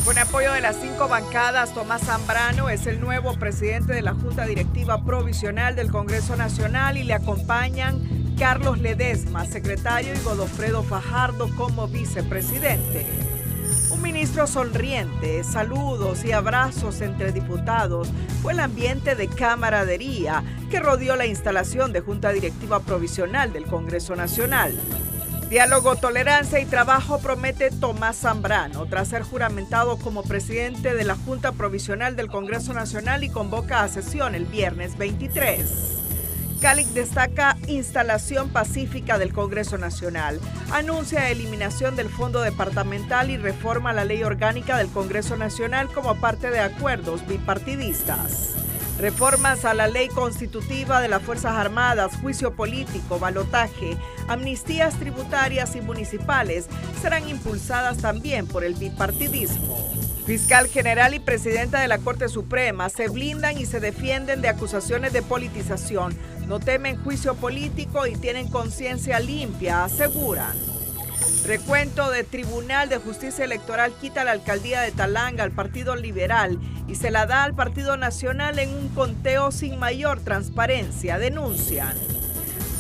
Con apoyo de las 5 bancadas, Tomás Zambrano es el nuevo presidente de la Junta Directiva Provisional del Congreso Nacional y le acompañan Carlos Ledesma, secretario, y Godofredo Fajardo como vicepresidente. Un ministro sonriente, saludos y abrazos entre diputados fue el ambiente de camaradería que rodeó la instalación de Junta Directiva Provisional del Congreso Nacional. Diálogo, tolerancia y trabajo promete Tomás Zambrano tras ser juramentado como presidente de la Junta Provisional del Congreso Nacional y convoca a sesión el viernes 23. Calic destaca instalación pacífica del Congreso Nacional, anuncia eliminación del Fondo Departamental y reforma a la Ley Orgánica del Congreso Nacional como parte de acuerdos bipartidistas. Reformas a la ley constitutiva de las Fuerzas Armadas, juicio político, balotaje, amnistías tributarias y municipales serán impulsadas también por el bipartidismo. Fiscal general y presidenta de la Corte Suprema se blindan y se defienden de acusaciones de politización. No temen juicio político y tienen conciencia limpia, aseguran. Recuento de Tribunal de Justicia Electoral quita la alcaldía de Talanga al Partido Liberal y se la da al Partido Nacional en un conteo sin mayor transparencia, denuncian.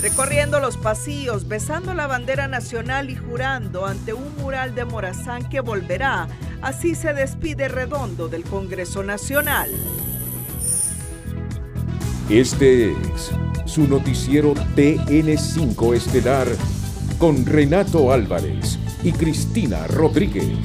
Recorriendo los pasillos, besando la bandera nacional y jurando ante un mural de Morazán que volverá, así se despide Redondo del Congreso Nacional. Este es su noticiero TN5 Estelar con Renato Álvarez y Cristina Rodríguez.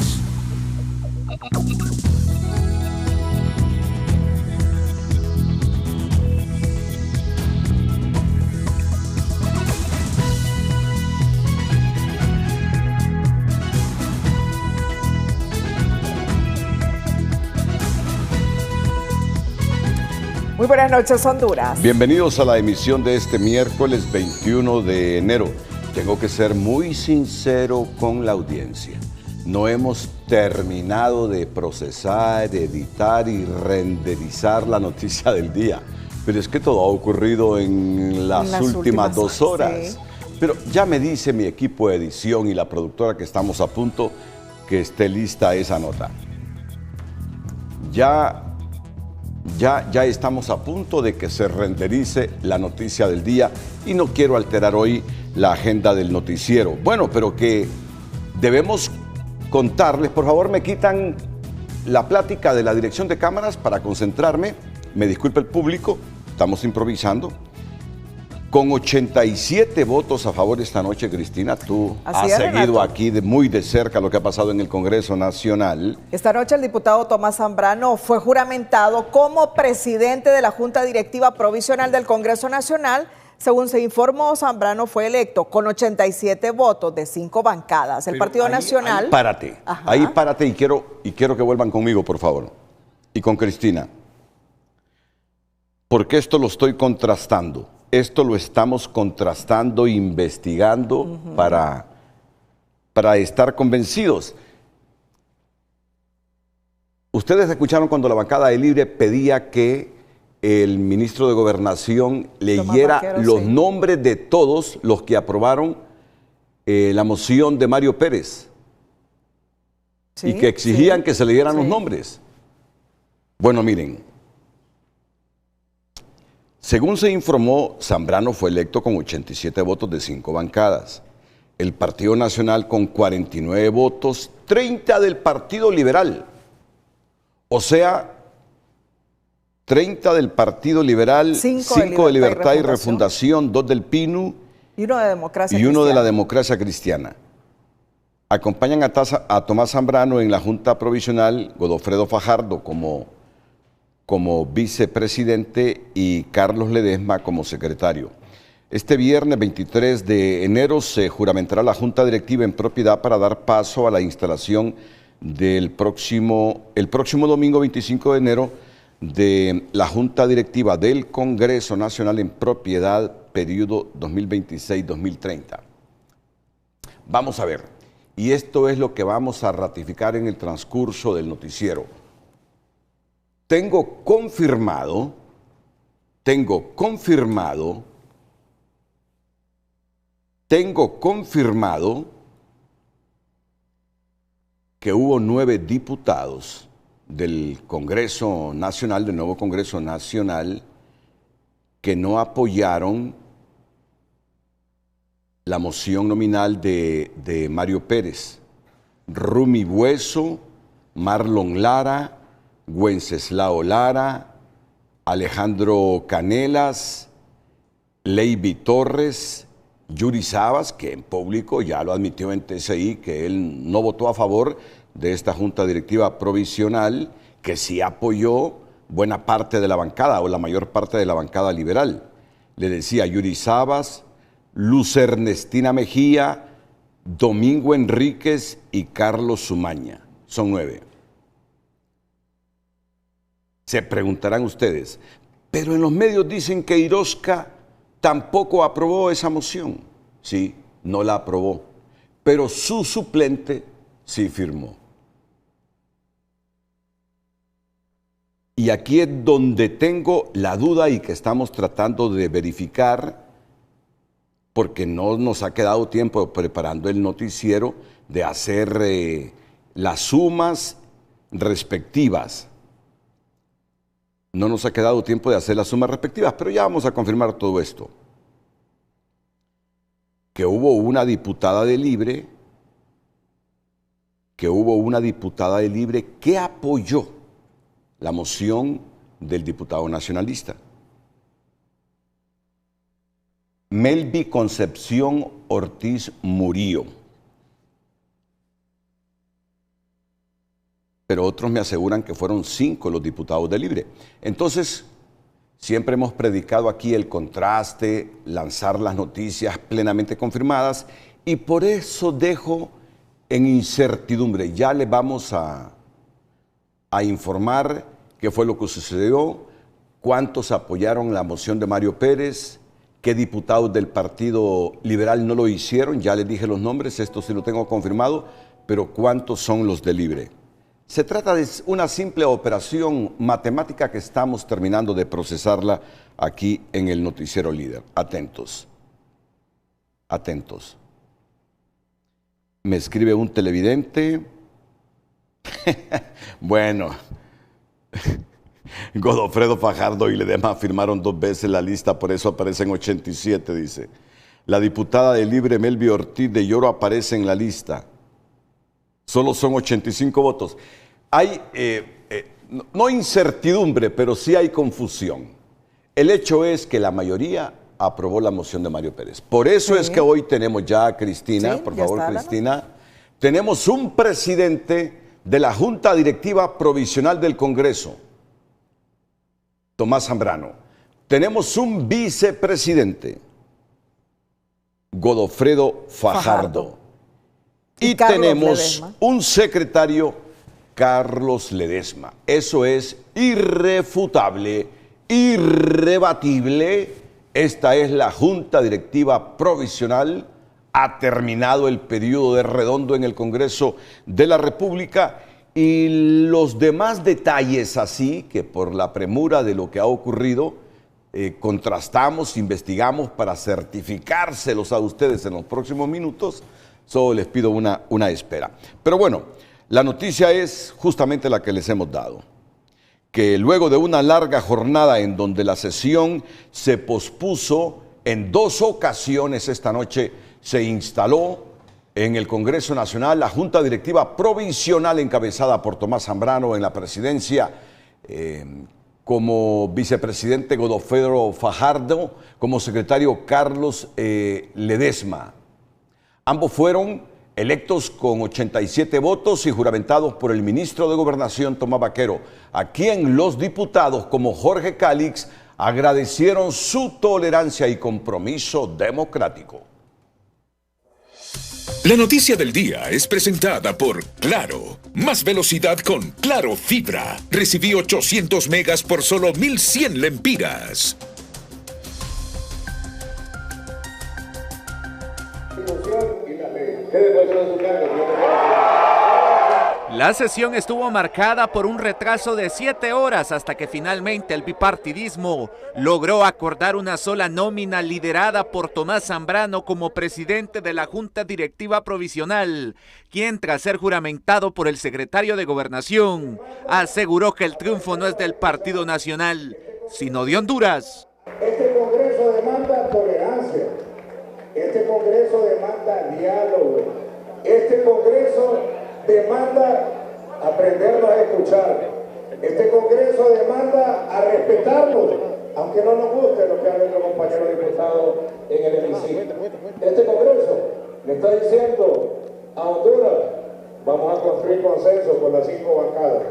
Muy buenas noches, Honduras. Bienvenidos a la emisión de este miércoles 21 de enero. Tengo que ser muy sincero con la audiencia. No hemos terminado de procesar, de editar y renderizar la noticia del día. Pero es que todo ha ocurrido en las últimas 2 horas. Sí. Pero ya me dice mi equipo de edición y la productora que estamos a punto que esté lista esa nota. Ya estamos a punto de que se renderice la noticia del día y no quiero alterar hoy la agenda del noticiero. Bueno, pero que debemos contarles, por favor me quitan la plática de la dirección de cámaras para concentrarme. Me disculpe el público, estamos improvisando. Con 87 votos a favor esta noche, Cristina, tú has seguido aquí muy de cerca lo que ha pasado en el Congreso Nacional. Esta noche el diputado Tomás Zambrano fue juramentado como presidente de la Junta Directiva Provisional del Congreso Nacional. Según se informó, Zambrano fue electo con 87 votos de 5 bancadas. El Partido Nacional... Ahí párate y quiero que vuelvan conmigo, por favor. Y con Cristina. Porque esto lo estoy contrastando. Esto lo estamos contrastando, investigando para estar convencidos. Ustedes escucharon cuando la bancada de Libre pedía que el ministro de Gobernación leyera los nombres de todos los que aprobaron la moción de Mario Pérez y que exigían que se leyeran los nombres. Bueno, miren. Según se informó, Zambrano fue electo con 87 votos de 5 bancadas. El Partido Nacional con 49 votos, 30 del Partido Liberal. O sea, 30 del Partido Liberal, 5 de Libertad y Refundación, 2 del PINU y uno de Democracia Cristiana. De la Democracia Cristiana. Acompañan a Tomás Zambrano en la Junta Provisional, Godofredo Fajardo como vicepresidente y Carlos Ledesma como secretario. Este viernes 23 de enero se juramentará la Junta Directiva en propiedad para dar paso a la instalación el próximo domingo 25 de enero de la Junta Directiva del Congreso Nacional en propiedad, periodo 2026-2030. Vamos a ver, y esto es lo que vamos a ratificar en el transcurso del noticiero. Tengo confirmado que hubo 9 diputados del Congreso Nacional, del nuevo Congreso Nacional, que no apoyaron la moción nominal de Mario Pérez. Rumi Bueso, Marlon Lara, Wenceslao Lara, Alejandro Canelas, Leiby Torres, Yuri Sabas, que en público ya lo admitió en TCI, que él no votó a favor de esta Junta Directiva Provisional, que sí apoyó buena parte de la bancada, o la mayor parte de la bancada liberal. Le decía Yuri Sabas, Luz Ernestina Mejía, Domingo Enríquez y Carlos Sumaña. Son 9. Se preguntarán ustedes, pero en los medios dicen que Irosca tampoco aprobó esa moción. Sí, no la aprobó, pero su suplente sí firmó. Y aquí es donde tengo la duda y que estamos tratando de verificar, porque no nos ha quedado tiempo preparando el noticiero de hacer las sumas respectivas. No nos ha quedado tiempo de hacer las sumas respectivas, pero ya vamos a confirmar todo esto. Que hubo una diputada de Libre, que apoyó la moción del diputado nacionalista. Melby Concepción Ortiz Murillo. Pero otros me aseguran que fueron 5 los diputados de Libre. Entonces, siempre hemos predicado aquí el contraste, lanzar las noticias plenamente confirmadas, y por eso dejo en incertidumbre. Ya les vamos a informar qué fue lo que sucedió, cuántos apoyaron la moción de Mario Pérez, qué diputados del Partido Liberal no lo hicieron, ya les dije los nombres, esto sí lo tengo confirmado, pero cuántos son los de Libre. Se trata de una simple operación matemática que estamos terminando de procesarla aquí en el Noticiero Líder. Atentos. Atentos. Me escribe un televidente. Bueno, Godofredo Fajardo y Ledesma firmaron 2 veces la lista, por eso aparecen 87, dice. La diputada de Libre, Melby Ortiz de Lloro, aparece en la lista. Solo son 85 votos. Hay, no incertidumbre, pero sí hay confusión. El hecho es que la mayoría aprobó la moción de Mario Pérez. Por eso es que hoy tenemos ya a Cristina, por favor, Cristina. Tenemos un presidente de la Junta Directiva Provisional del Congreso, Tomás Zambrano. Tenemos un vicepresidente, Godofredo Fajardo. Y tenemos un secretario, Carlos Ledesma. Eso es irrefutable, irrebatible. Esta es la Junta Directiva Provisional. Ha terminado el periodo de redondo en el Congreso de la República, y los demás detalles, así que por la premura de lo que ha ocurrido, contrastamos, investigamos para certificárselos a ustedes en los próximos minutos. Solo les pido una espera. Pero bueno, la noticia es justamente la que les hemos dado. Que luego de una larga jornada en donde la sesión se pospuso en 2 ocasiones, esta noche se instaló en el Congreso Nacional la Junta Directiva Provisional encabezada por Tomás Zambrano en la presidencia, como vicepresidente Godofredo Fajardo, como secretario Carlos Ledesma. Ambos fueron electos con 87 votos y juramentados por el ministro de Gobernación, Tomás Vaquero, a quien los diputados, como Jorge Calix, agradecieron su tolerancia y compromiso democrático. La noticia del día es presentada por Claro. Más velocidad con Claro Fibra. Recibí 800 megas por solo 1,100 lempiras. La sesión estuvo marcada por un retraso de 7 horas hasta que finalmente el bipartidismo logró acordar una sola nómina liderada por Tomás Zambrano como presidente de la Junta Directiva Provisional, quien tras ser juramentado por el secretario de Gobernación aseguró que el triunfo no es del Partido Nacional, sino de Honduras. Este Congreso demanda tolerancia, este Congreso demanda diálogo, este Congreso demanda aprendernos a escuchar. Este Congreso demanda a respetarnos, aunque no nos guste lo que hagan los compañeros diputados en el hemiciclo. Este Congreso le está diciendo a Honduras, vamos a construir consenso con las 5 bancadas.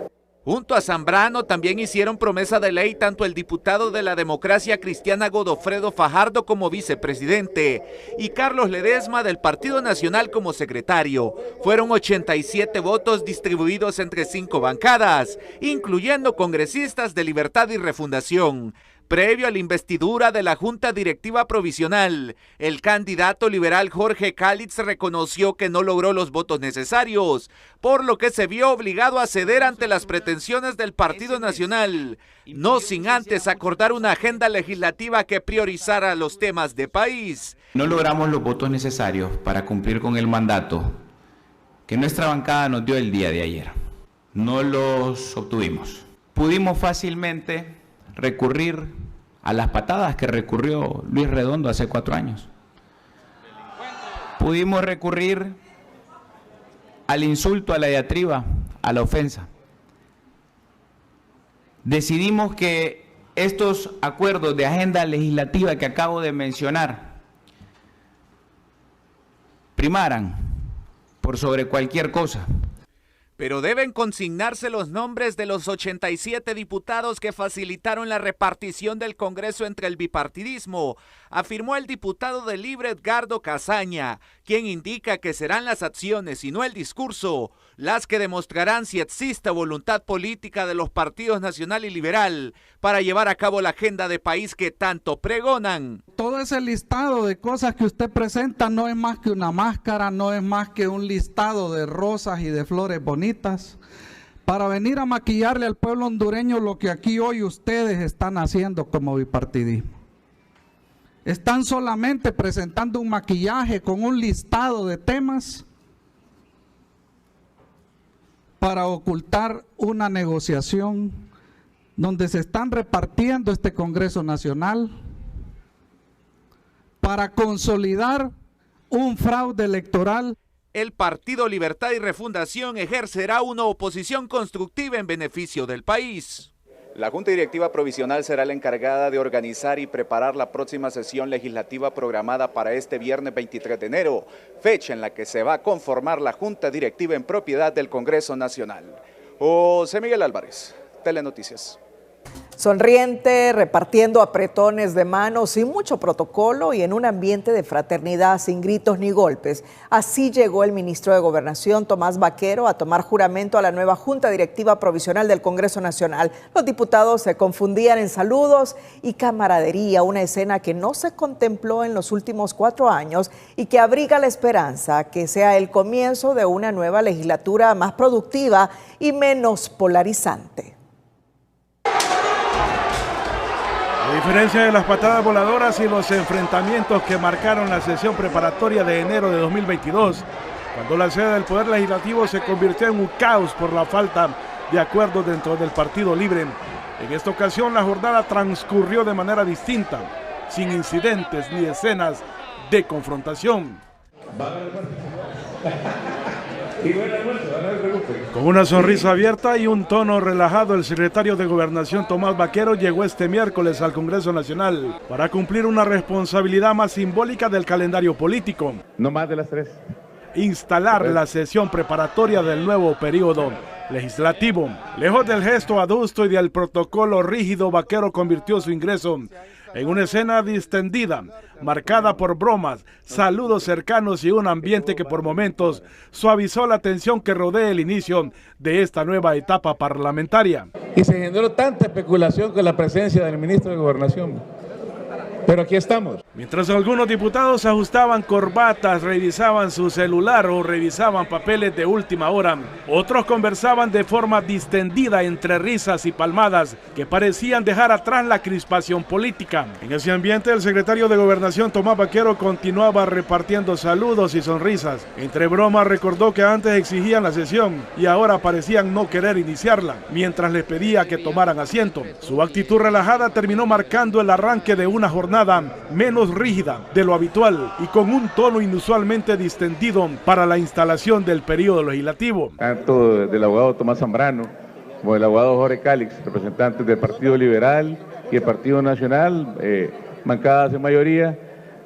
Junto a Zambrano también hicieron promesa de ley tanto el diputado de la Democracia Cristiana Godofredo Fajardo como vicepresidente y Carlos Ledesma del Partido Nacional como secretario. Fueron 87 votos distribuidos entre 5 bancadas, incluyendo congresistas de Libertad y Refundación. Previo a la investidura de la Junta Directiva Provisional, el candidato liberal Jorge Calitz reconoció que no logró los votos necesarios, por lo que se vio obligado a ceder ante las pretensiones del Partido Nacional, no sin antes acordar una agenda legislativa que priorizara los temas de país. No logramos los votos necesarios para cumplir con el mandato que nuestra bancada nos dio el día de ayer. No los obtuvimos. Pudimos fácilmente recurrir a las patadas que recurrió Luis Redondo hace 4 años. Pudimos recurrir al insulto, a la diatriba, a la ofensa. Decidimos que estos acuerdos de agenda legislativa que acabo de mencionar primaran por sobre cualquier cosa. Pero deben consignarse los nombres de los 87 diputados que facilitaron la repartición del Congreso entre el bipartidismo, afirmó el diputado de Libre Edgardo Casaña, quien indica que serán las acciones y no el discurso las que demostrarán si existe voluntad política de los partidos nacional y liberal para llevar a cabo la agenda de país que tanto pregonan. Todo ese listado de cosas que usted presenta no es más que una máscara, no es más que un listado de rosas y de flores bonitas para venir a maquillarle al pueblo hondureño lo que aquí hoy ustedes están haciendo como bipartidismo. Están solamente presentando un maquillaje con un listado de temas para ocultar una negociación donde se están repartiendo este Congreso Nacional para consolidar un fraude electoral. El Partido Libertad y Refundación ejercerá una oposición constructiva en beneficio del país. La Junta Directiva Provisional será la encargada de organizar y preparar la próxima sesión legislativa programada para este viernes 23 de enero, fecha en la que se va a conformar la Junta Directiva en propiedad del Congreso Nacional. José Miguel Álvarez, Telenoticias. Sonriente, repartiendo apretones de manos, sin mucho protocolo y en un ambiente de fraternidad sin gritos ni golpes. Así llegó el ministro de Gobernación, Tomás Vaquero, a tomar juramento a la nueva Junta Directiva Provisional del Congreso Nacional. Los diputados se confundían en saludos y camaradería, una escena que no se contempló en los últimos 4 años y que abriga la esperanza que sea el comienzo de una nueva legislatura más productiva y menos polarizante. A diferencia de las patadas voladoras y los enfrentamientos que marcaron la sesión preparatoria de enero de 2022, cuando la sede del Poder Legislativo se convirtió en un caos por la falta de acuerdos dentro del Partido Libre, en esta ocasión la jornada transcurrió de manera distinta, sin incidentes ni escenas de confrontación. Con una sonrisa abierta y un tono relajado, el secretario de Gobernación Tomás Vaquero llegó este miércoles al Congreso Nacional para cumplir una responsabilidad más simbólica del calendario político. No más de las 3. Instalar la sesión preparatoria del nuevo periodo legislativo. Lejos del gesto adusto y del protocolo rígido, Vaquero convirtió su ingreso en una escena distendida, marcada por bromas, saludos cercanos y un ambiente que por momentos suavizó la tensión que rodea el inicio de esta nueva etapa parlamentaria. Y se generó tanta especulación con la presencia del ministro de Gobernación. pero aquí estamos. Mientras algunos diputados ajustaban corbatas, revisaban su celular o revisaban papeles de última hora, otros conversaban de forma distendida entre risas y palmadas que parecían dejar atrás la crispación política. En ese ambiente, el secretario de Gobernación, Tomás Vaquero, continuaba repartiendo saludos y sonrisas. Entre bromas recordó que antes exigían la sesión y ahora parecían no querer iniciarla, mientras les pedía que tomaran asiento. Su actitud relajada terminó marcando el arranque de una jornada menos rígida de lo habitual y con un tono inusualmente distendido para la instalación del periodo legislativo. Tanto del abogado Tomás Zambrano como del abogado Jorge Cálix, representantes del Partido Liberal y el Partido Nacional, bancadas en mayoría,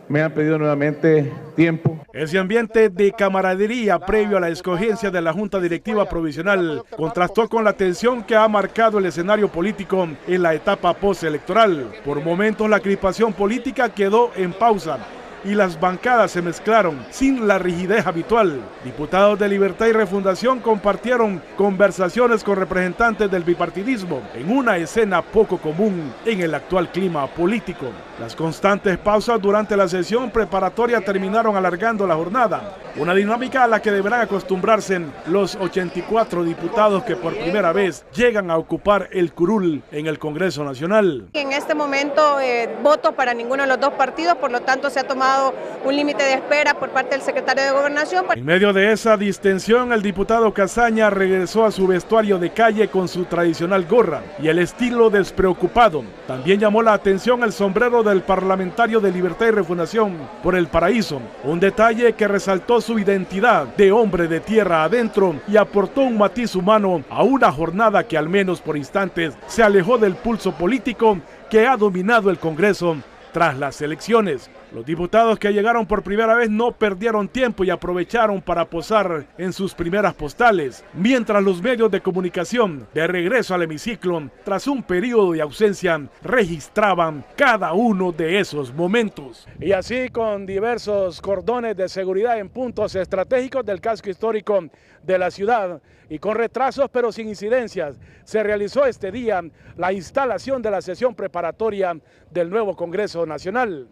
me han pedido nuevamente tiempo. Ese ambiente de camaradería previo a la escogencia de la Junta Directiva Provisional contrastó con la tensión que ha marcado el escenario político en la etapa postelectoral. Por momentos la crispación política quedó en pausa y las bancadas se mezclaron sin la rigidez habitual. Diputados de Libertad y Refundación compartieron conversaciones con representantes del bipartidismo en una escena poco común en el actual clima político. Las constantes pausas durante la sesión preparatoria terminaron alargando la jornada, una dinámica a la que deberán acostumbrarse los 84 diputados que por primera vez llegan a ocupar el curul en el Congreso Nacional. En este momento voto para ninguno de los dos partidos, por lo tanto se ha tomado un límite de espera por parte del secretario de Gobernación. En medio de esa distensión, el diputado Casaña regresó a su vestuario de calle con su tradicional gorra y el estilo despreocupado. También llamó la atención el sombrero del parlamentario de Libertad y Refundación por el Paraíso, un detalle que resaltó su identidad de hombre de tierra adentro y aportó un matiz humano a una jornada que al menos por instantes se alejó del pulso político que ha dominado el Congreso tras las elecciones. Los diputados que llegaron por primera vez no perdieron tiempo y aprovecharon para posar en sus primeras postales, mientras los medios de comunicación, de regreso al hemiciclo, tras un periodo de ausencia, registraban cada uno de esos momentos. Y así, con diversos cordones de seguridad en puntos estratégicos del casco histórico de la ciudad, y con retrasos pero sin incidencias, se realizó este día la instalación de la sesión preparatoria del nuevo Congreso Nacional.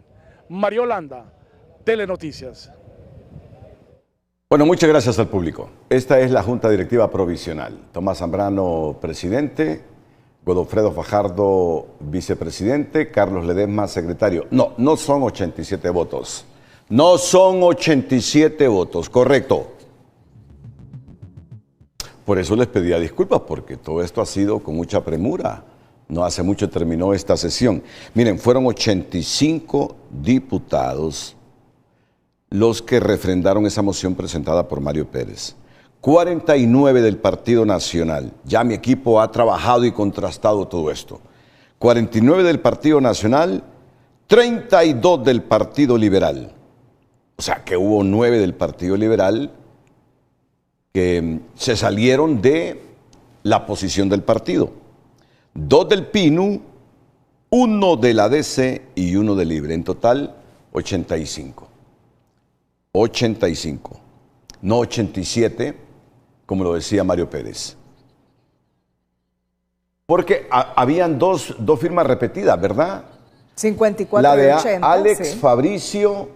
Mario Landa, Telenoticias. Bueno, muchas gracias al público. Esta es la Junta Directiva Provisional. Tomás Zambrano, presidente, Godofredo Fajardo, vicepresidente, Carlos Ledesma, secretario. No son 87 votos. No son 87 votos, correcto. Por eso les pedía disculpas, porque todo esto ha sido con mucha premura. No hace mucho terminó esta sesión. Miren, fueron 85 diputados los que refrendaron esa moción presentada por Mario Pérez. 49 del Partido Nacional. Ya mi equipo ha trabajado y contrastado todo esto. 49 del Partido Nacional, 32 del Partido Liberal. O sea que hubo 9 del Partido Liberal que se salieron de la posición del partido. 2 del PINU, 1 de la DC y 1 de Libre. En total, 85. 85. No 87, como lo decía Mario Pérez. Porque habían dos firmas repetidas, ¿verdad? 54 la de y 80, Alex sí. Fabricio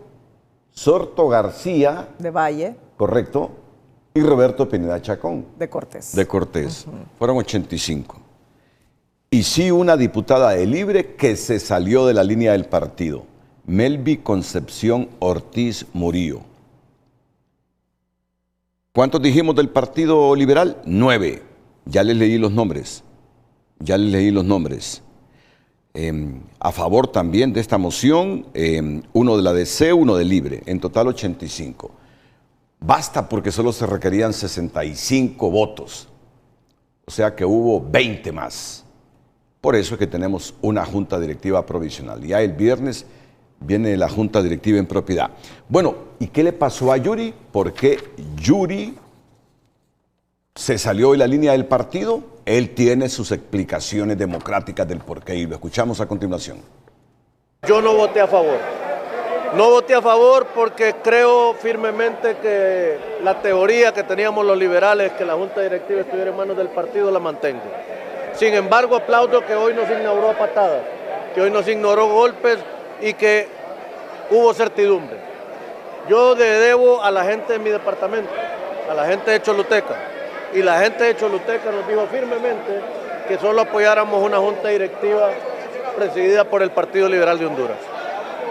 Sorto García. De Valle. Correcto. Y Roberto Pineda Chacón. De Cortés. De Cortés. Fueron 85. Y sí, una diputada de Libre que se salió de la línea del partido, Melvi Concepción Ortiz Murillo. ¿Cuántos dijimos del Partido Liberal? 9. Ya les leí los nombres. A favor también de esta moción, 1 de la DC, 1 de Libre. En total 85. Basta porque solo se requerían 65 votos. O sea que hubo 20 más. Por eso es que tenemos una Junta Directiva Provisional. Ya el viernes viene la Junta Directiva en propiedad. Bueno, ¿y qué le pasó a Yuri? ¿Por qué Yuri se salió de la línea del partido? Él tiene sus explicaciones democráticas del porqué y lo escuchamos a continuación. Yo no voté a favor. No voté a favor porque creo firmemente que la teoría que teníamos los liberales, que la Junta Directiva estuviera en manos del partido, la mantengo. Sin embargo, aplaudo que hoy nos ignoró a patadas, que hoy nos ignoró golpes, y que hubo certidumbre. Yo le debo a la gente de mi departamento, a la gente de Choluteca, y la gente de Choluteca nos dijo firmemente que solo apoyáramos una junta directiva presidida por el Partido Liberal de Honduras.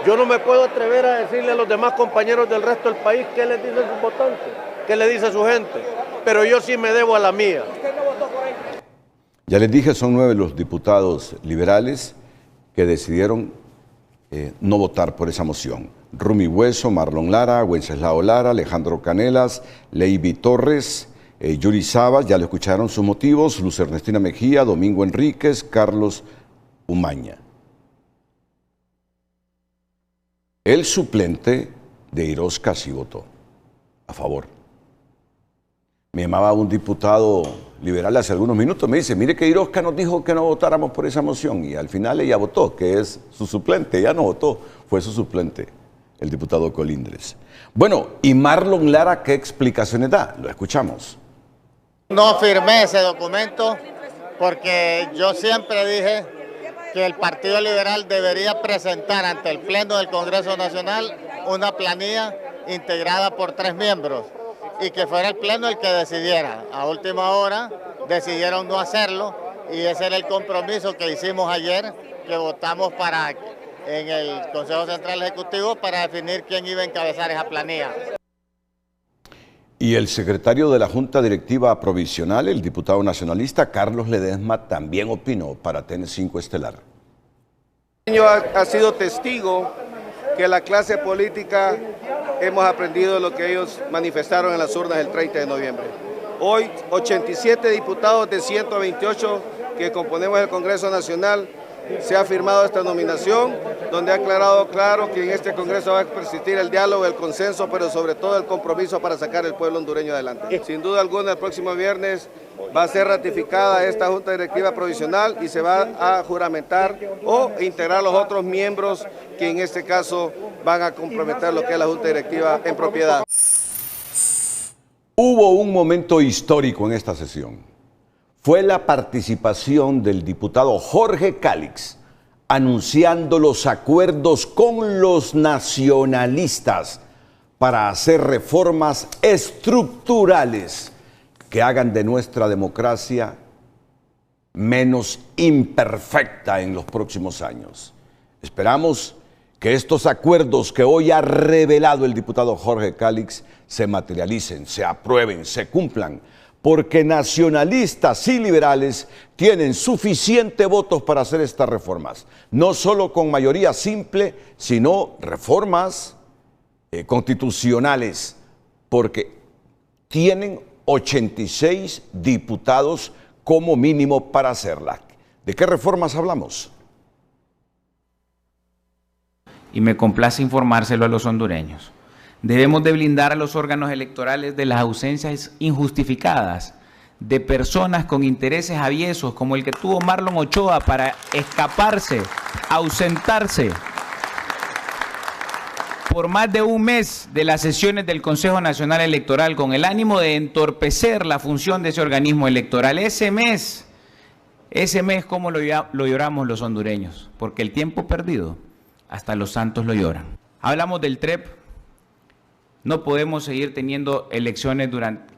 Yo no me puedo atrever a decirle a los demás compañeros del resto del país qué les dice a sus votantes, qué le dice a su gente, pero yo sí me debo a la mía. Ya les dije, son 9 los diputados liberales que decidieron no votar por esa moción. Rumi Hueso, Marlon Lara, Wenceslao Lara, Alejandro Canelas, Leiby Torres, Yuri Sabas, ya le escucharon sus motivos, Luz Ernestina Mejía, Domingo Enríquez, Carlos Umaña. El suplente de Irosca sí votó a favor. Me llamaba un diputado liberal hace algunos minutos, me dice, mire que Irosca nos dijo que no votáramos por esa moción, y al final ella votó, que es su suplente, ella no votó, fue su suplente, el diputado Colindres. Bueno, y Marlon Lara, ¿qué explicaciones da? Lo escuchamos. No firmé ese documento porque yo siempre dije que el Partido Liberal debería presentar ante el Pleno del Congreso Nacional una planilla integrada por 3 miembros y que fuera el Pleno el que decidiera. A última hora decidieron no hacerlo y ese era el compromiso que hicimos ayer, que votamos en el Consejo Central Ejecutivo para definir quién iba a encabezar esa planilla. Y el secretario de la Junta Directiva Provisional, el diputado nacionalista Carlos Ledesma, también opinó para TN5 Estelar. Ha sido testigo que la clase política hemos aprendido lo que ellos manifestaron en las urnas el 30 de noviembre. Hoy, 87 diputados de 128 que componemos el Congreso Nacional, se ha firmado esta nominación, donde ha aclarado claro que en este Congreso va a persistir el diálogo, el consenso, pero sobre todo el compromiso para sacar el pueblo hondureño adelante. Sin duda alguna, el próximo viernes va a ser ratificada esta Junta Directiva Provisional y se va a juramentar o integrar los otros miembros que en este caso van a comprometer lo que es la Junta Directiva en propiedad. Hubo un momento histórico en esta sesión. Fue la participación del diputado Jorge Calix anunciando los acuerdos con los nacionalistas para hacer reformas estructurales que hagan de nuestra democracia menos imperfecta en los próximos años. Esperamos que estos acuerdos que hoy ha revelado el diputado Jorge Calix se materialicen, se aprueben, se cumplan, porque nacionalistas y liberales tienen suficiente votos para hacer estas reformas, no solo con mayoría simple, sino reformas constitucionales, porque tienen 86 diputados como mínimo para hacerla. ¿De qué reformas hablamos? Y me complace informárselo a los hondureños. Debemos de blindar a los órganos electorales de las ausencias injustificadas de personas con intereses aviesos como el que tuvo Marlon Ochoa para escaparse, ausentarse por más de un mes de las sesiones del Consejo Nacional Electoral con el ánimo de entorpecer la función de ese organismo electoral. Ese mes, ¿cómo lo lloramos los hondureños? Porque el tiempo perdido, hasta los santos lo lloran. Hablamos del TREP. No podemos seguir teniendo elecciones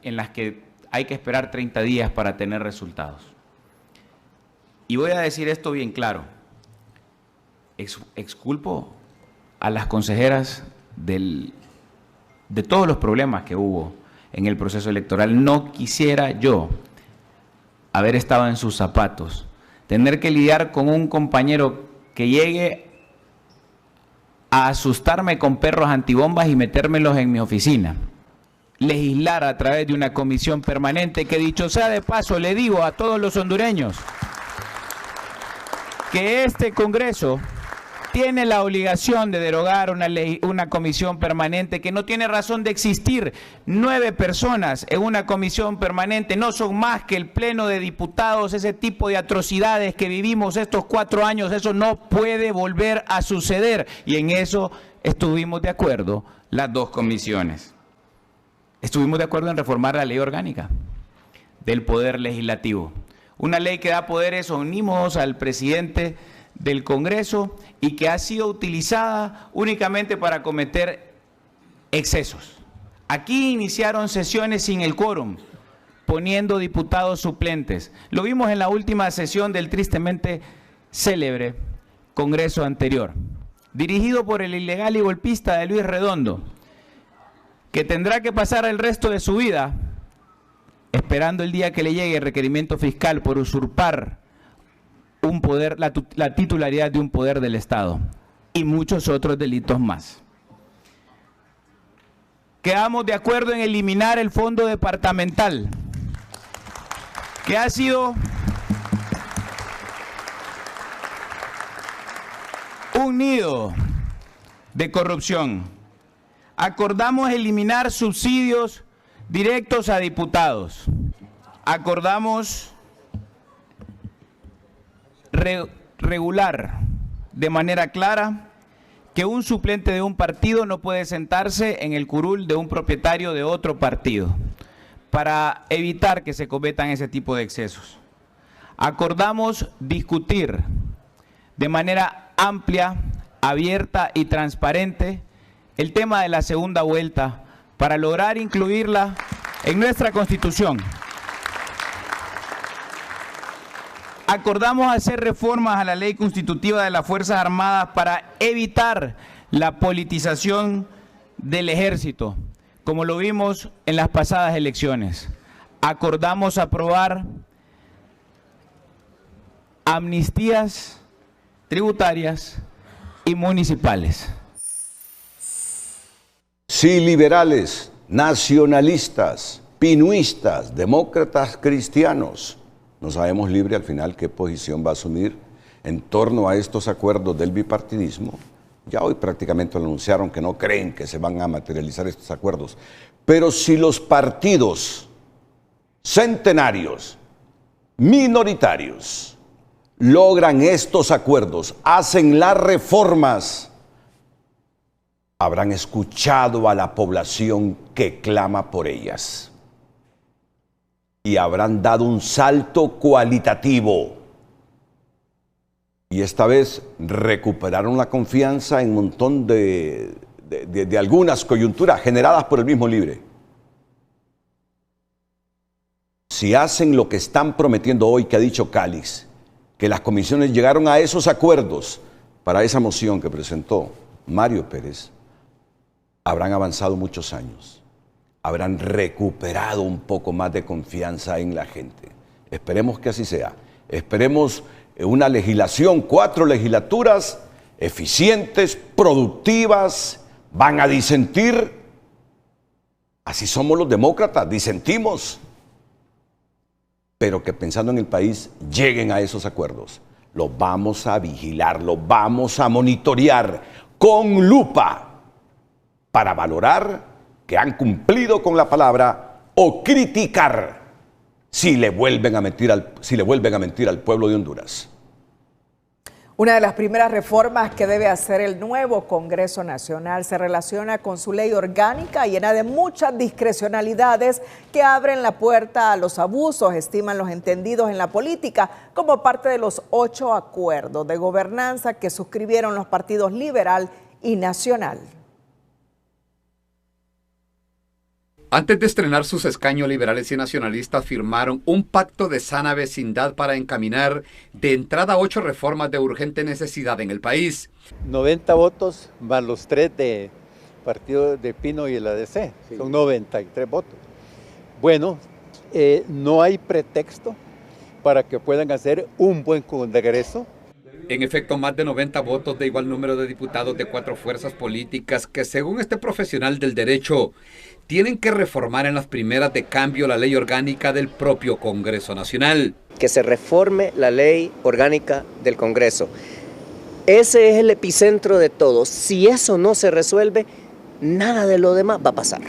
en las que hay que esperar 30 días para tener resultados. Y voy a decir esto bien claro. Exculpo a las consejeras de todos los problemas que hubo en el proceso electoral. No quisiera yo haber estado en sus zapatos, tener que lidiar con un compañero que llegue a asustarme con perros antibombas y metérmelos en mi oficina. Legislar a través de una comisión permanente que, dicho sea de paso, le digo a todos los hondureños que este Congreso tiene la obligación de derogar una comisión permanente que no tiene razón de existir. 9 personas en una comisión permanente no son más que el pleno de diputados. Ese tipo de atrocidades que vivimos estos 4 años, eso no puede volver a suceder. Y en eso estuvimos de acuerdo las 2 comisiones. Estuvimos de acuerdo en reformar la ley orgánica del Poder Legislativo. Una ley que da poderes omnímodos al presidente del Congreso y que ha sido utilizada únicamente para cometer excesos. Aquí iniciaron sesiones sin el quórum, poniendo diputados suplentes. Lo vimos en la última sesión del tristemente célebre Congreso anterior, dirigido por el ilegal y golpista de Luis Redondo, que tendrá que pasar el resto de su vida esperando el día que le llegue el requerimiento fiscal por usurpar un poder, la titularidad de un poder del Estado y muchos otros delitos más. Quedamos de acuerdo en eliminar el fondo departamental, que ha sido un nido de corrupción. Acordamos eliminar subsidios directos a diputados. Acordamos regular de manera clara que un suplente de un partido no puede sentarse en el curul de un propietario de otro partido para evitar que se cometan ese tipo de excesos. Acordamos discutir de manera amplia, abierta y transparente el tema de la segunda vuelta para lograr incluirla en nuestra Constitución. Acordamos hacer reformas a la ley constitutiva de las Fuerzas Armadas para evitar la politización del ejército, como lo vimos en las pasadas elecciones. Acordamos aprobar amnistías tributarias y municipales. Sí, liberales, nacionalistas, pinuistas, demócratas, cristianos. No sabemos libre al final qué posición va a asumir en torno a estos acuerdos del bipartidismo. Ya hoy prácticamente lo anunciaron que no creen que se van a materializar estos acuerdos. Pero si los partidos centenarios, minoritarios, logran estos acuerdos, hacen las reformas, habrán escuchado a la población que clama por ellas. Y habrán dado un salto cualitativo. Y esta vez recuperaron la confianza en un montón de algunas coyunturas generadas por el mismo libre. Si hacen lo que están prometiendo hoy, que ha dicho Calix, que las comisiones llegaron a esos acuerdos para esa moción que presentó Mario Pérez, habrán avanzado muchos años. Habrán recuperado un poco más de confianza en la gente. Esperemos que así sea. Esperemos una legislación, 4 legislaturas eficientes, productivas, van a disentir. Así somos los demócratas, disentimos. Pero que pensando en el país lleguen a esos acuerdos. Los vamos a vigilar, los vamos a monitorear con lupa para valorar que han cumplido con la palabra o criticar si le vuelven a mentir al pueblo de Honduras. Una de las primeras reformas que debe hacer el nuevo Congreso Nacional se relaciona con su ley orgánica llena de muchas discrecionalidades que abren la puerta a los abusos, estiman los entendidos en la política, como parte de los 8 acuerdos de gobernanza que suscribieron los partidos Liberal y Nacional. Antes de estrenar sus escaños, liberales y nacionalistas firmaron un pacto de sana vecindad para encaminar de entrada 8 reformas de urgente necesidad en el país. 90 votos más los 3 de Partido de Pino y el ADC, sí. Son 93 votos. Bueno, no hay pretexto para que puedan hacer un buen congreso. En efecto, más de 90 votos de igual número de diputados de 4 fuerzas políticas que, según este profesional del derecho, tienen que reformar en las primeras de cambio la ley orgánica del propio Congreso Nacional. Que se reforme la ley orgánica del Congreso. Ese es el epicentro de todo. Si eso no se resuelve, nada de lo demás va a pasar.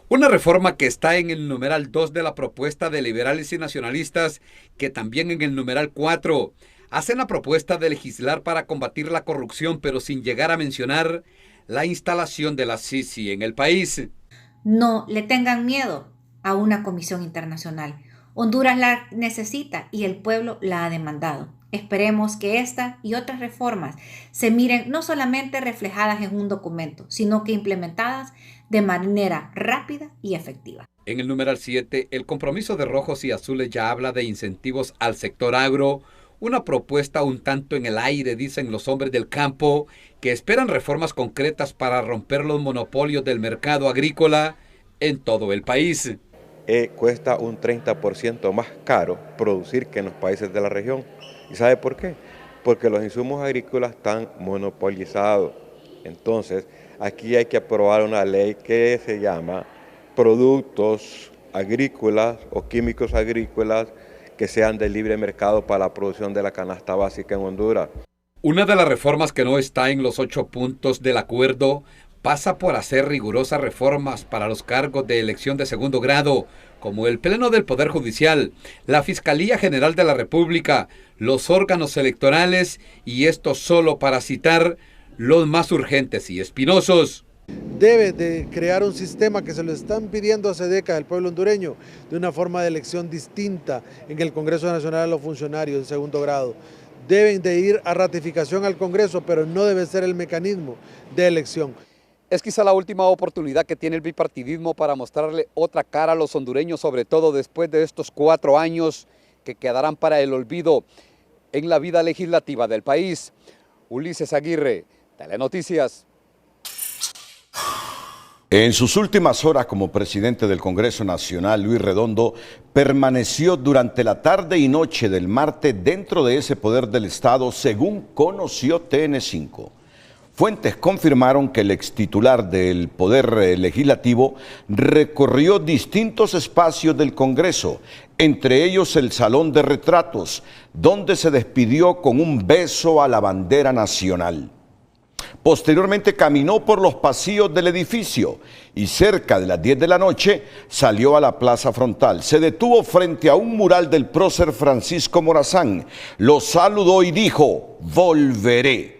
Una reforma que está en el numeral 2 de la propuesta de liberales y nacionalistas, que también en el numeral 4 hacen la propuesta de legislar para combatir la corrupción, pero sin llegar a mencionar la instalación de la CICI en el país. No le tengan miedo a una comisión internacional. Honduras la necesita y el pueblo la ha demandado. Esperemos que esta y otras reformas se miren no solamente reflejadas en un documento, sino que implementadas de manera rápida y efectiva. En el numeral 7, el compromiso de rojos y azules ya habla de incentivos al sector agro, una propuesta un tanto en el aire, dicen los hombres del campo, que esperan reformas concretas para romper los monopolios del mercado agrícola en todo el país. Cuesta un 30% más caro producir que en los países de la región. ¿Y sabe por qué? Porque los insumos agrícolas están monopolizados. Entonces, aquí hay que aprobar una ley que se llama productos agrícolas o químicos agrícolas que sean de libre mercado para la producción de la canasta básica en Honduras. Una de las reformas que no está en los 8 puntos del acuerdo pasa por hacer rigurosas reformas para los cargos de elección de segundo grado, como el Pleno del Poder Judicial, la Fiscalía General de la República, los órganos electorales, y esto solo para citar los más urgentes y espinosos. Debe de crear un sistema que se lo están pidiendo hace décadas el pueblo hondureño, de una forma de elección distinta en el Congreso Nacional a los funcionarios de segundo grado. Deben de ir a ratificación al Congreso, pero no debe ser el mecanismo de elección. Es quizá la última oportunidad que tiene el bipartidismo para mostrarle otra cara a los hondureños, sobre todo después de estos 4 años que quedarán para el olvido en la vida legislativa del país. Ulises Aguirre, Telenoticias. En sus últimas horas como presidente del Congreso Nacional, Luis Redondo permaneció durante la tarde y noche del martes dentro de ese poder del Estado, según conoció TN5. Fuentes confirmaron que el extitular del Poder Legislativo recorrió distintos espacios del Congreso, entre ellos el Salón de Retratos, donde se despidió con un beso a la bandera nacional. Posteriormente caminó por los pasillos del edificio y cerca de las 10 de la noche salió a la plaza frontal. Se detuvo frente a un mural del prócer Francisco Morazán, lo saludó y dijo: volveré.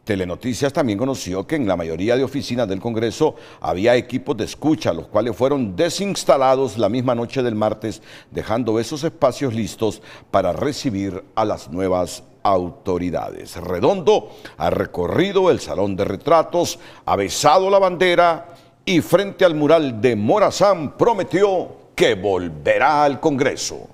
Telenoticias también conoció que en la mayoría de oficinas del Congreso había equipos de escucha, los cuales fueron desinstalados la misma noche del martes, dejando esos espacios listos para recibir a las nuevas autoridades. Redondo ha recorrido el Salón de Retratos, ha besado la bandera y frente al mural de Morazán prometió que volverá al Congreso.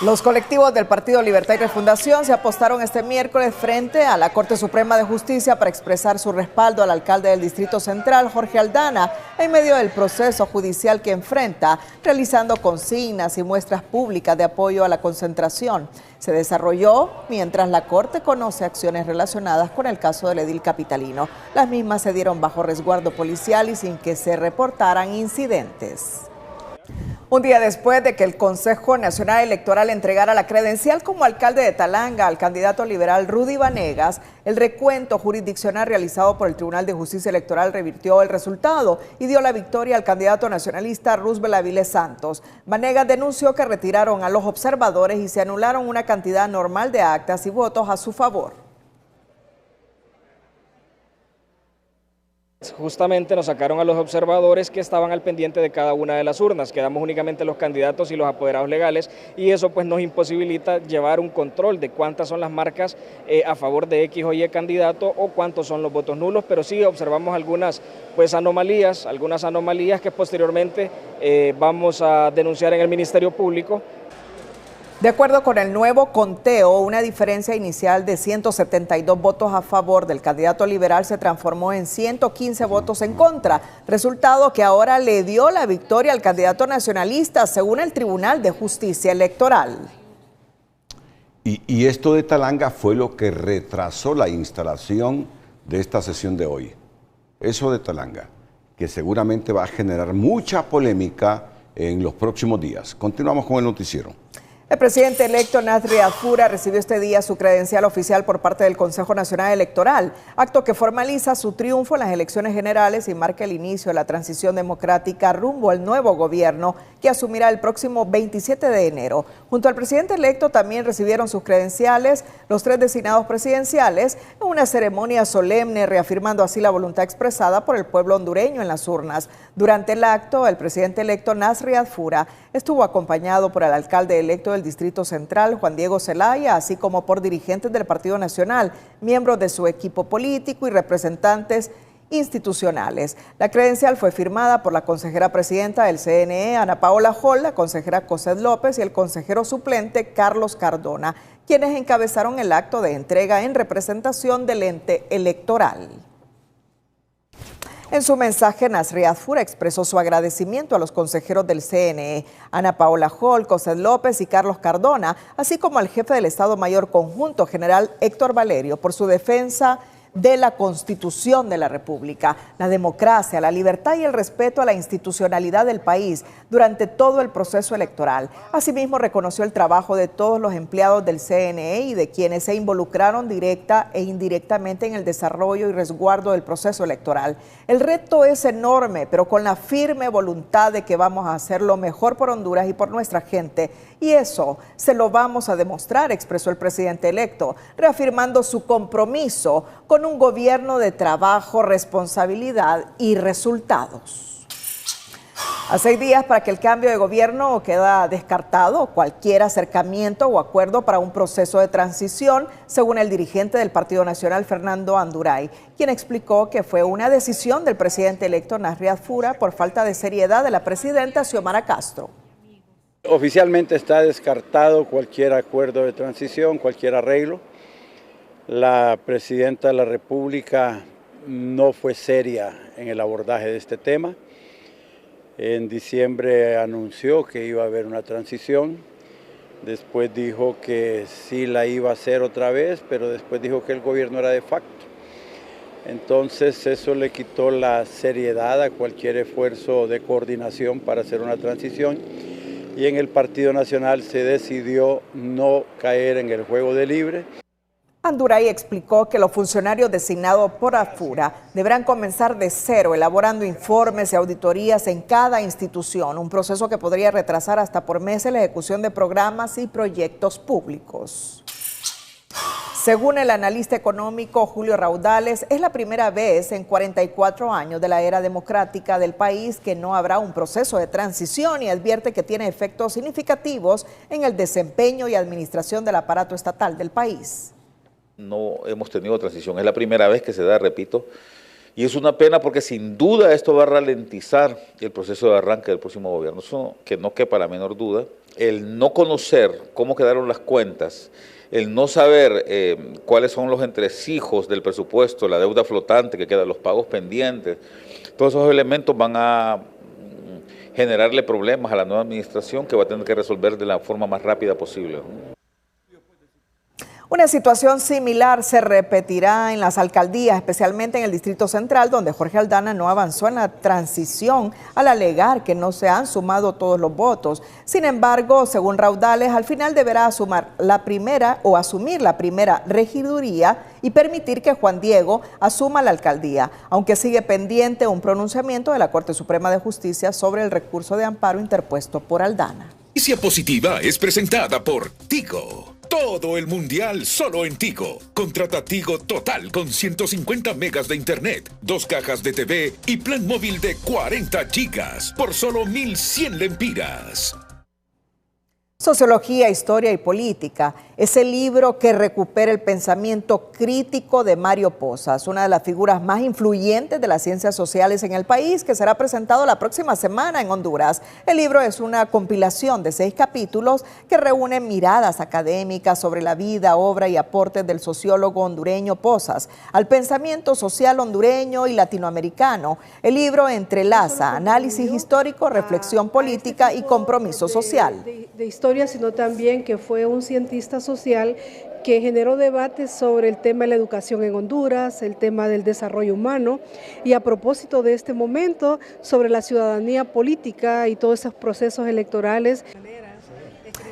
Los colectivos del Partido Libertad y Refundación se apostaron este miércoles frente a la Corte Suprema de Justicia para expresar su respaldo al alcalde del Distrito Central, Jorge Aldana, en medio del proceso judicial que enfrenta, realizando consignas y muestras públicas de apoyo a la concentración. Se desarrolló mientras la Corte conoce acciones relacionadas con el caso del edil capitalino. Las mismas se dieron bajo resguardo policial y sin que se reportaran incidentes. Un día después de que el Consejo Nacional Electoral entregara la credencial como alcalde de Talanga al candidato liberal Rudy Vanegas, el recuento jurisdiccional realizado por el Tribunal de Justicia Electoral revirtió el resultado y dio la victoria al candidato nacionalista Roosevelt Avilés Santos. Vanegas denunció que retiraron a los observadores y se anularon una cantidad normal de actas y votos a su favor. Justamente nos sacaron a los observadores que estaban al pendiente de cada una de las urnas, quedamos únicamente los candidatos y los apoderados legales y eso pues nos imposibilita llevar un control de cuántas son las marcas a favor de X o Y candidato o cuántos son los votos nulos, pero sí observamos algunas anomalías que posteriormente vamos a denunciar en el Ministerio Público. De acuerdo con el nuevo conteo, una diferencia inicial de 172 votos a favor del candidato liberal se transformó en 115 votos en contra, resultado que ahora le dio la victoria al candidato nacionalista, según el Tribunal de Justicia Electoral. Y esto de Talanga fue lo que retrasó la instalación de esta sesión de hoy. Eso de Talanga, que seguramente va a generar mucha polémica en los próximos días. Continuamos con el noticiero. El presidente electo Nasri Adfura recibió este día su credencial oficial por parte del Consejo Nacional Electoral, acto que formaliza su triunfo en las elecciones generales y marca el inicio de la transición democrática rumbo al nuevo gobierno que asumirá el próximo 27 de enero. Junto al presidente electo también recibieron sus credenciales los 3 designados presidenciales en una ceremonia solemne, reafirmando así la voluntad expresada por el pueblo hondureño en las urnas. Durante el acto, el presidente electo Nasri Adfura estuvo acompañado por el alcalde electo del del Distrito Central, Juan Diego Zelaya, así como por dirigentes del Partido Nacional, miembros de su equipo político y representantes institucionales. La credencial fue firmada por la consejera presidenta del CNE, Ana Paola Hall, la consejera Cosette López y el consejero suplente Carlos Cardona, quienes encabezaron el acto de entrega en representación del ente electoral. En su mensaje, Nasriat Fura expresó su agradecimiento a los consejeros del CNE, Ana Paola Hall, Cosette López y Carlos Cardona, así como al jefe del Estado Mayor Conjunto, general Héctor Valerio, por su defensa de la Constitución de la República, la democracia, la libertad y el respeto a la institucionalidad del país durante todo el proceso electoral. Asimismo, reconoció el trabajo de todos los empleados del CNE y de quienes se involucraron directa e indirectamente en el desarrollo y resguardo del proceso electoral. El reto es enorme, pero con la firme voluntad de que vamos a hacer lo mejor por Honduras y por nuestra gente. Y eso se lo vamos a demostrar, expresó el presidente electo, reafirmando su compromiso con un gobierno de trabajo, responsabilidad y resultados. A 6 días para que el cambio de gobierno queda descartado cualquier acercamiento o acuerdo para un proceso de transición, según el dirigente del Partido Nacional, Fernando Anduray, quien explicó que fue una decisión del presidente electo, Nasriat Fura, por falta de seriedad de la presidenta Xiomara Castro. Oficialmente está descartado cualquier acuerdo de transición, cualquier arreglo. La presidenta de la República no fue seria en el abordaje de este tema. En diciembre anunció que iba a haber una transición, después dijo que sí la iba a hacer otra vez, pero después dijo que el gobierno era de facto. Entonces eso le quitó la seriedad a cualquier esfuerzo de coordinación para hacer una transición. Y en el Partido Nacional se decidió no caer en el juego de libre. Anduray explicó que los funcionarios designados por Afura deberán comenzar de cero, elaborando informes y auditorías en cada institución, un proceso que podría retrasar hasta por meses la ejecución de programas y proyectos públicos. Según el analista económico Julio Raudales, es la primera vez en 44 años de la era democrática del país que no habrá un proceso de transición y advierte que tiene efectos significativos en el desempeño y administración del aparato estatal del país. No hemos tenido transición, es la primera vez que se da, repito, y es una pena porque sin duda esto va a ralentizar el proceso de arranque del próximo gobierno, eso que no quepa la menor duda. El no conocer cómo quedaron las cuentas, el no saber cuáles son los entresijos del presupuesto, la deuda flotante que queda, los pagos pendientes, todos esos elementos van a generarle problemas a la nueva administración que va a tener que resolver de la forma más rápida posible. Una situación similar se repetirá en las alcaldías, especialmente en el Distrito Central, donde Jorge Aldana no avanzó en la transición al alegar que no se han sumado todos los votos. Sin embargo, según Raudales, al final deberá asumir la primera regiduría y permitir que Juan Diego asuma la alcaldía, aunque sigue pendiente un pronunciamiento de la Corte Suprema de Justicia sobre el recurso de amparo interpuesto por Aldana. Noticia Positiva es presentada por Tigo. Todo el mundial solo en Tigo. Contrata Tigo Total con 150 megas de internet, 2 cajas de TV y plan móvil de 40 gigas por solo 1.100 lempiras. Sociología, Historia y Política es el libro que recupera el pensamiento crítico de Mario Pozas, una de las figuras más influyentes de las ciencias sociales en el país, que será presentado la próxima semana en Honduras. El libro es una compilación de 6 capítulos que reúnen miradas académicas sobre la vida, obra y aportes del sociólogo hondureño Pozas al pensamiento social hondureño y latinoamericano. El libro entrelaza análisis histórico, reflexión política y compromiso social. De historia, sino también que fue un cientista social que generó debates sobre el tema de la educación en Honduras, el tema del desarrollo humano y a propósito de este momento sobre la ciudadanía política y todos esos procesos electorales.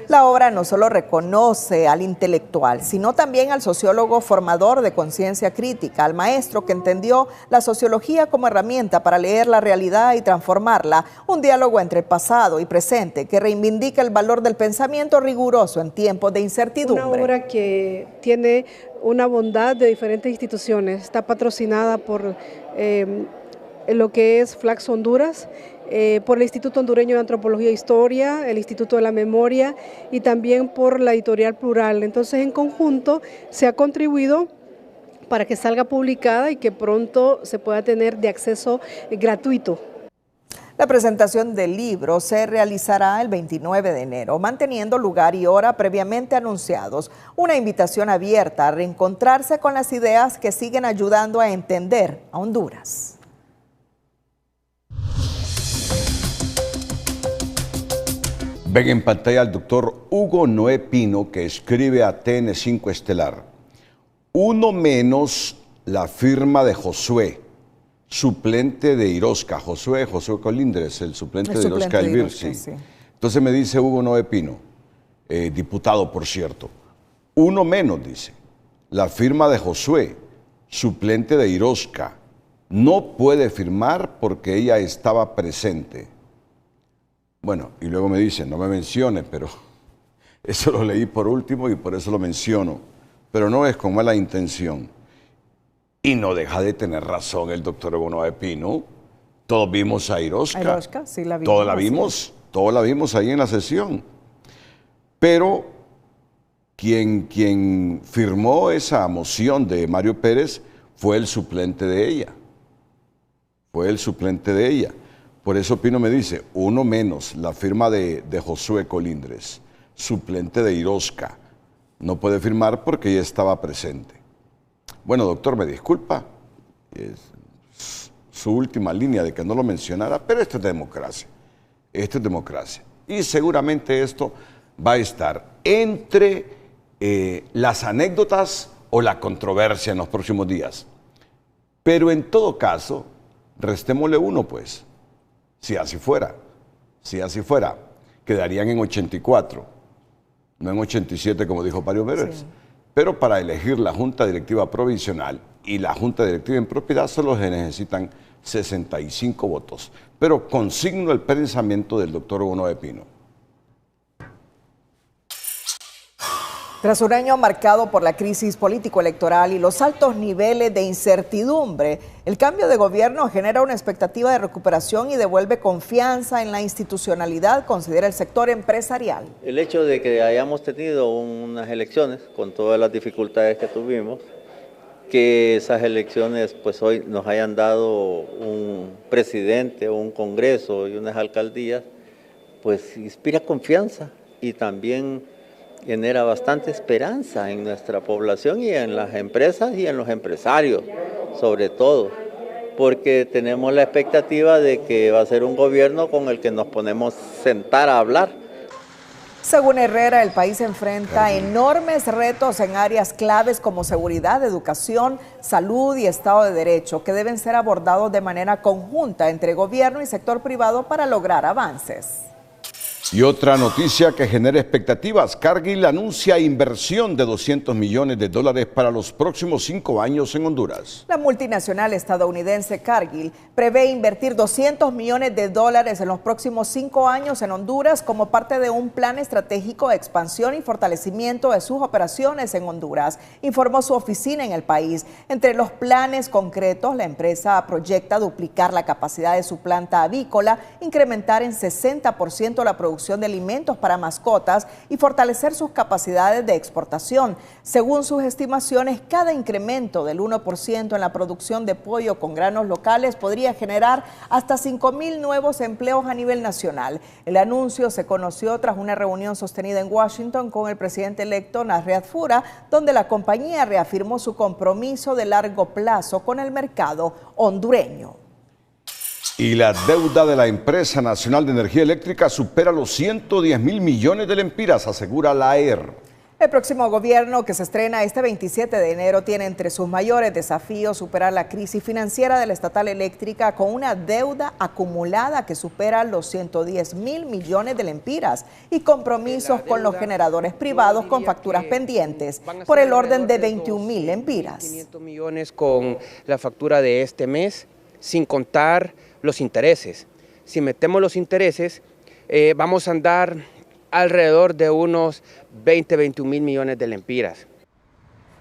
La obra no solo reconoce al intelectual, sino también al sociólogo formador de conciencia crítica, al maestro que entendió la sociología como herramienta para leer la realidad y transformarla, un diálogo entre el pasado y presente que reivindica el valor del pensamiento riguroso en tiempos de incertidumbre. Una obra que tiene una bondad de diferentes instituciones, está patrocinada por lo que es Flaxo Honduras por el Instituto Hondureño de Antropología e Historia, el Instituto de la Memoria y también por la editorial Plural. Entonces, en conjunto se ha contribuido para que salga publicada y que pronto se pueda tener de acceso gratuito. La presentación del libro se realizará el 29 de enero, manteniendo lugar y hora previamente anunciados. Una invitación abierta a reencontrarse con las ideas que siguen ayudando a entender a Honduras. Ven en pantalla al doctor Hugo Noé Pino, que escribe a TN5 Estelar. Uno menos la firma de Josué, suplente de Irosca. Josué Colindres, el suplente de Irosca Elvir. Sí. Entonces me dice Hugo Noé Pino, diputado por cierto, uno menos, dice, la firma de Josué, suplente de Irosca. No puede firmar porque ella estaba presente. Bueno, y luego me dice, no me mencione, pero eso lo leí por último y por eso lo menciono. Pero no es con mala intención. Y no deja de tener razón el doctor Hugo Noé Pino. Todos vimos a Irosca. Irosca, sí la vimos. Todos la vimos ahí en la sesión. Pero quien firmó esa moción de Mario Pérez fue el suplente de ella. Por eso Pino me dice, uno menos la firma de Josué Colindres, suplente de Irosca. No puede firmar porque ella estaba presente. Bueno, doctor, me disculpa. Es su última línea de que no lo mencionara, pero esto es democracia. Esto es democracia. Y seguramente esto va a estar entre las anécdotas o la controversia en los próximos días. Pero en todo caso, restémosle uno, pues. Si así fuera, quedarían en 84, no en 87 como dijo Mario Pérez. Sí. Pero para elegir la Junta Directiva Provisional y la Junta Directiva en propiedad solo se necesitan 65 votos. Pero consigno el pensamiento del doctor Hugo Noé Pino. Tras un año marcado por la crisis político-electoral y los altos niveles de incertidumbre, el cambio de gobierno genera una expectativa de recuperación y devuelve confianza en la institucionalidad, considera el sector empresarial. El hecho de que hayamos tenido unas elecciones con todas las dificultades que tuvimos, que esas elecciones pues hoy nos hayan dado un presidente, un congreso y unas alcaldías, pues inspira confianza y también genera bastante esperanza en nuestra población y en las empresas y en los empresarios, sobre todo, porque tenemos la expectativa de que va a ser un gobierno con el que nos podemos sentar a hablar. Según Herrera, el país enfrenta enormes retos en áreas claves como seguridad, educación, salud y Estado de Derecho, que deben ser abordados de manera conjunta entre gobierno y sector privado para lograr avances. Y otra noticia que genera expectativas, Cargill anuncia inversión de $200 millones para los próximos 5 años en Honduras. La multinacional estadounidense Cargill prevé invertir $200 millones en los próximos 5 años en Honduras como parte de un plan estratégico de expansión y fortalecimiento de sus operaciones en Honduras, informó su oficina en el país. Entre los planes concretos, la empresa proyecta duplicar la capacidad de su planta avícola, incrementar en 60% la producción de alimentos para mascotas y fortalecer sus capacidades de exportación. Según sus estimaciones, cada incremento del 1% en la producción de pollo con granos locales podría generar hasta 5,000 nuevos empleos a nivel nacional. El anuncio se conoció tras una reunión sostenida en Washington con el presidente electo Nasriad Fura, donde la compañía reafirmó su compromiso de largo plazo con el mercado hondureño. Y la deuda de la Empresa Nacional de Energía Eléctrica supera los 110,000 millones de lempiras, asegura la AER. El próximo gobierno, que se estrena este 27 de enero, tiene entre sus mayores desafíos superar la crisis financiera de la estatal eléctrica con una deuda acumulada que supera los 110,000 millones de lempiras y compromisos con los generadores privados con facturas pendientes por el orden de 21,000 lempiras. 500 millones con la factura de este mes, sin contar los intereses. Si metemos los intereses, vamos a andar alrededor de unos 21,000 millones de lempiras.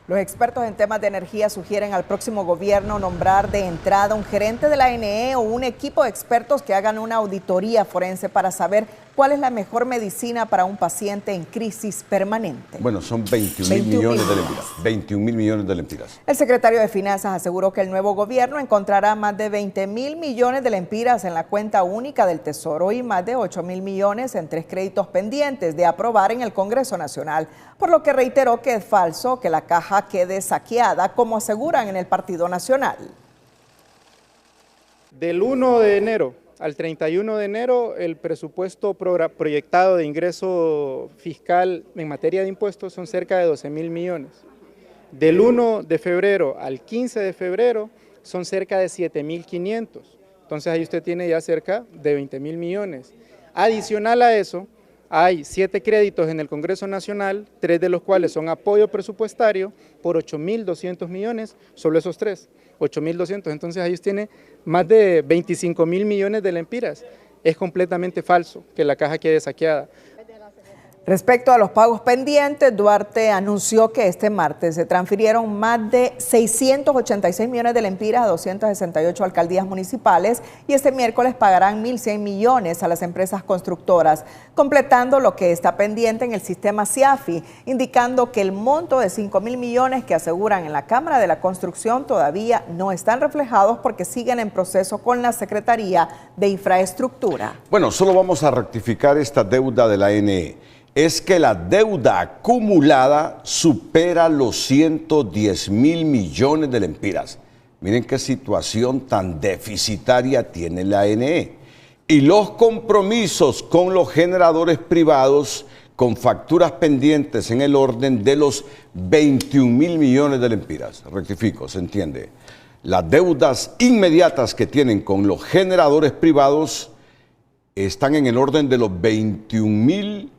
Los expertos en temas de energía sugieren al próximo gobierno nombrar de entrada un gerente de la ANE o un equipo de expertos que hagan una auditoría forense para saber cuál es la mejor medicina para un paciente en crisis permanente. Bueno, son 21.000 millones de lempiras. 21.000 millones de lempiras. El secretario de Finanzas aseguró que el nuevo gobierno encontrará más de 20.000 millones de lempiras en la cuenta única del Tesoro y más de 8.000 millones en 3 créditos pendientes de aprobar en el Congreso Nacional, por lo que reiteró que es falso que la caja quede saqueada, como aseguran en el Partido Nacional. Del 1 de enero al 31 de enero, el presupuesto proyectado de ingreso fiscal en materia de impuestos son cerca de 12.000 millones. Del 1 de febrero al 15 de febrero son cerca de 7.500. Entonces ahí usted tiene ya cerca de 20.000 millones. Adicional a eso, hay 7 créditos en el Congreso Nacional, 3 de los cuales son apoyo presupuestario por 8.200 millones, solo esos 3, 8.200. Entonces ahí usted tiene más de 25.000 millones de lempiras. Es completamente falso que la caja quede saqueada. Respecto a los pagos pendientes, Duarte anunció que este martes se transfirieron más de 686 millones de lempiras a 268 alcaldías municipales y este miércoles pagarán 1.100 millones a las empresas constructoras, completando lo que está pendiente en el sistema CIAFI, indicando que el monto de 5.000 millones que aseguran en la Cámara de la Construcción todavía no están reflejados porque siguen en proceso con la Secretaría de Infraestructura. Bueno, solo vamos a rectificar esta deuda de la ANE. Es que la deuda acumulada supera los 110.000 millones de lempiras. Miren qué situación tan deficitaria tiene la ANE. Y los compromisos con los generadores privados con facturas pendientes en el orden de los 21.000 millones de lempiras. Rectifico, ¿se entiende? Las deudas inmediatas que tienen con los generadores privados están en el orden de los 21.000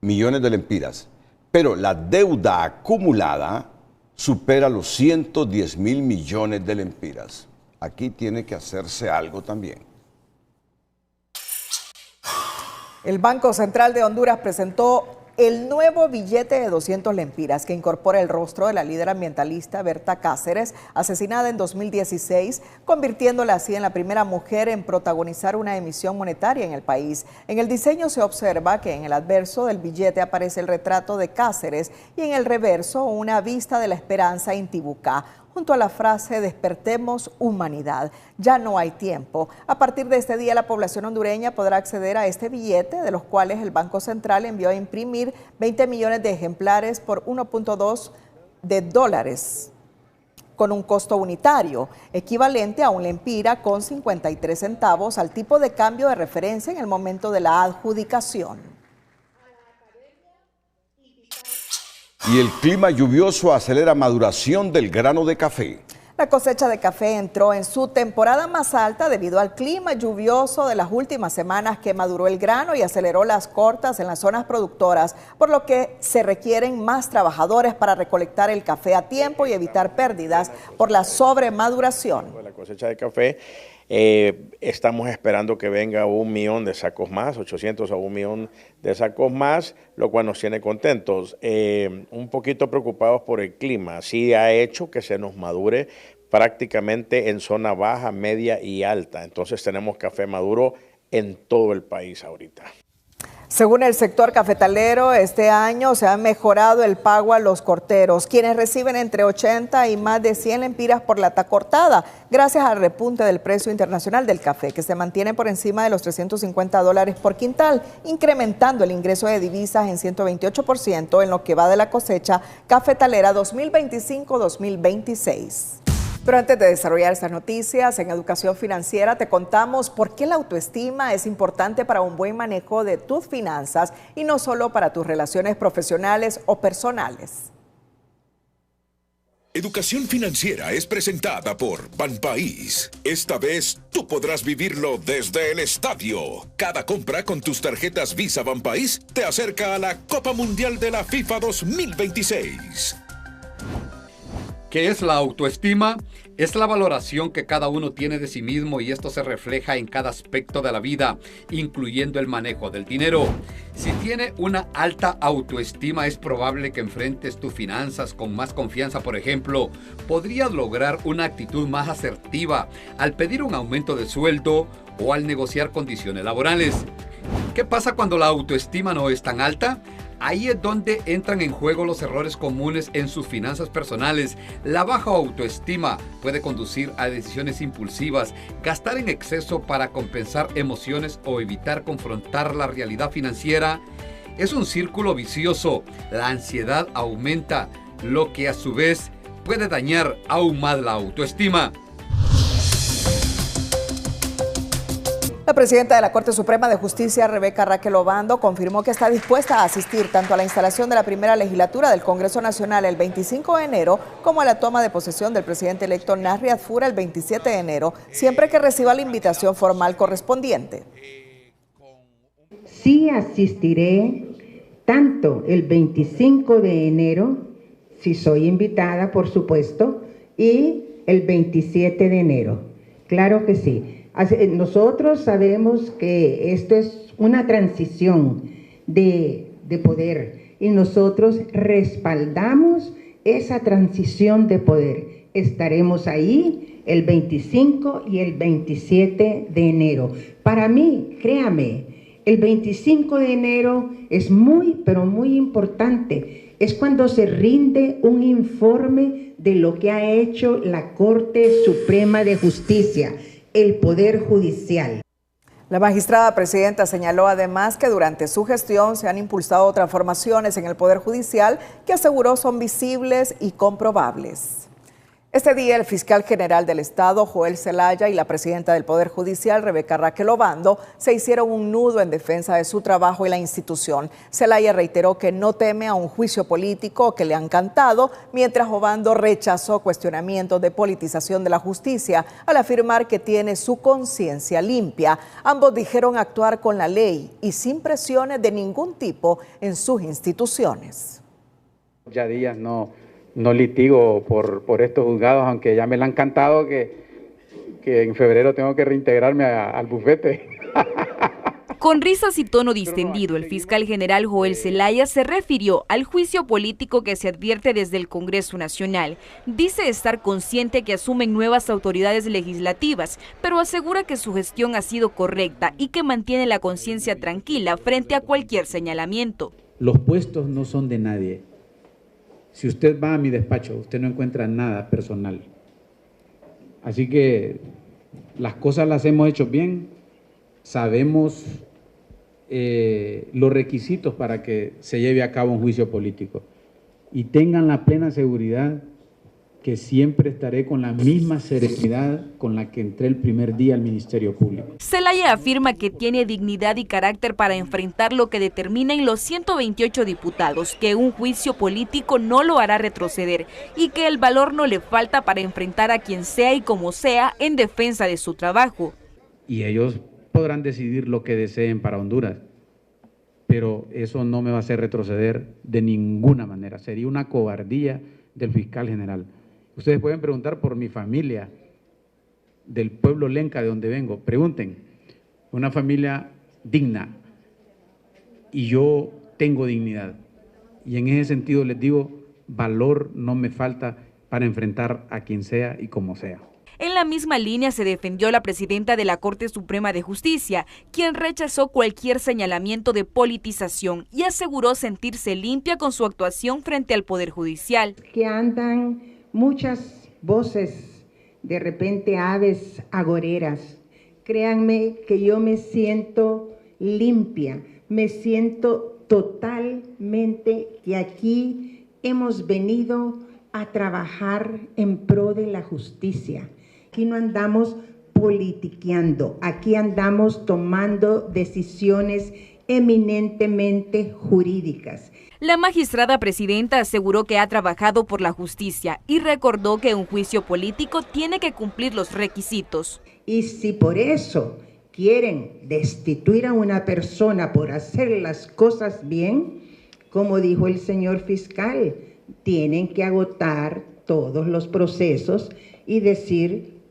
millones de lempiras, pero la deuda acumulada supera los 110.000 millones de lempiras. Aquí tiene que hacerse algo también. El Banco Central de Honduras presentó el nuevo billete de 200 lempiras que incorpora el rostro de la líder ambientalista Berta Cáceres, asesinada en 2016, convirtiéndola así en la primera mujer en protagonizar una emisión monetaria en el país. En el diseño se observa que en el adverso del billete aparece el retrato de Cáceres y en el reverso una vista de la esperanza en Tibucá, junto a la frase "Despertemos humanidad, ya no hay tiempo". A partir de este día, la población hondureña podrá acceder a este billete, de los cuales el Banco Central envió a imprimir 20 millones de ejemplares por 1.2 de dólares, con un costo unitario, equivalente a un lempira con 53 centavos al tipo de cambio de referencia en el momento de la adjudicación. Y el clima lluvioso acelera maduración del grano de café. La cosecha de café entró en su temporada más alta debido al clima lluvioso de las últimas semanas que maduró el grano y aceleró las cortas en las zonas productoras, por lo que se requieren más trabajadores para recolectar el café a tiempo y evitar pérdidas por la sobremaduración. La cosecha de café, estamos esperando que venga 1 millón de sacos más, 800 a 1 millón de sacos más, lo cual nos tiene contentos. Un poquito preocupados por el clima, sí ha hecho que se nos madure prácticamente en zona baja, media y alta. Entonces tenemos café maduro en todo el país ahorita. Según el sector cafetalero, este año se ha mejorado el pago a los corteros, quienes reciben entre 80 y más de 100 lempiras por lata cortada, gracias al repunte del precio internacional del café, que se mantiene por encima de los $350 por quintal, incrementando el ingreso de divisas en 128% en lo que va de la cosecha cafetalera 2025-2026. Pero antes de desarrollar estas noticias, en Educación Financiera te contamos por qué la autoestima es importante para un buen manejo de tus finanzas y no solo para tus relaciones profesionales o personales. Educación Financiera es presentada por Banpaís. Esta vez tú podrás vivirlo desde el estadio. Cada compra con tus tarjetas Visa Banpaís te acerca a la Copa Mundial de la FIFA 2026. ¿Qué es la autoestima? Es la valoración que cada uno tiene de sí mismo y esto se refleja en cada aspecto de la vida, incluyendo el manejo del dinero. Si tiene una alta autoestima, es probable que enfrentes tus finanzas con más confianza. Por ejemplo, podrías lograr una actitud más asertiva al pedir un aumento de sueldo o al negociar condiciones laborales. ¿Qué pasa cuando la autoestima no es tan alta? Ahí es donde entran en juego los errores comunes en sus finanzas personales. La baja autoestima puede conducir a decisiones impulsivas, gastar en exceso para compensar emociones o evitar confrontar la realidad financiera. Es un círculo vicioso. La ansiedad aumenta, lo que a su vez puede dañar aún más la autoestima. La presidenta de la Corte Suprema de Justicia, Rebeca Raquel Obando, confirmó que está dispuesta a asistir tanto a la instalación de la primera legislatura del Congreso Nacional el 25 de enero como a la toma de posesión del presidente electo Nasri Adfura el 27 de enero, siempre que reciba la invitación formal correspondiente. Sí asistiré tanto el 25 de enero, si soy invitada, por supuesto, y el 27 de enero. Claro que sí. Nosotros sabemos que esto es una transición de poder y nosotros respaldamos esa transición de poder. Estaremos ahí el 25 y el 27 de enero. Para mí, créame, el 25 de enero es muy, pero muy importante. Es cuando se rinde un informe de lo que ha hecho la Corte Suprema de Justicia, el Poder Judicial. La magistrada presidenta señaló además que durante su gestión se han impulsado transformaciones en el Poder Judicial que aseguró son visibles y comprobables. Este día el fiscal general del Estado, Joel Zelaya, y la presidenta del Poder Judicial, Rebeca Raquel Obando, se hicieron un nudo en defensa de su trabajo y la institución. Zelaya reiteró que no teme a un juicio político que le han cantado, mientras Obando rechazó cuestionamientos de politización de la justicia al afirmar que tiene su conciencia limpia. Ambos dijeron actuar con la ley y sin presiones de ningún tipo en sus instituciones. Ya días no litigo por estos juzgados, aunque ya me la han cantado que en febrero tengo que reintegrarme al bufete. Con risas y tono distendido, el fiscal general Joel Zelaya se refirió al juicio político que se advierte desde el Congreso Nacional. Dice estar consciente que asumen nuevas autoridades legislativas, pero asegura que su gestión ha sido correcta y que mantiene la conciencia tranquila frente a cualquier señalamiento. Los puestos no son de nadie. Si usted va a mi despacho, usted no encuentra nada personal. Así que las cosas las hemos hecho bien, sabemos los requisitos para que se lleve a cabo un juicio político. Y tengan la plena seguridad que siempre estaré con la misma serenidad con la que entré el primer día al Ministerio Público. Zelaya afirma que tiene dignidad y carácter para enfrentar lo que determinen los 128 diputados, que un juicio político no lo hará retroceder y que el valor no le falta para enfrentar a quien sea y como sea en defensa de su trabajo. Y ellos podrán decidir lo que deseen para Honduras, pero eso no me va a hacer retroceder de ninguna manera. Sería una cobardía del fiscal general. Ustedes pueden preguntar por mi familia, del pueblo lenca de donde vengo. Pregunten, una familia digna y yo tengo dignidad. Y en ese sentido les digo, valor no me falta para enfrentar a quien sea y como sea. En la misma línea se defendió la presidenta de la Corte Suprema de Justicia, quien rechazó cualquier señalamiento de politización y aseguró sentirse limpia con su actuación frente al Poder Judicial. Que andan muchas voces, de repente aves agoreras. Créanme que yo me siento limpia, me siento totalmente que aquí hemos venido a trabajar en pro de la justicia. Aquí no andamos politiqueando, aquí andamos tomando decisiones eminentemente jurídicas. La magistrada presidenta aseguró que ha trabajado por la justicia y recordó que un juicio político tiene que cumplir los requisitos. Y si por eso quieren destituir a una persona por hacer las cosas bien, como dijo el señor fiscal, tienen que agotar todos los procesos y decir,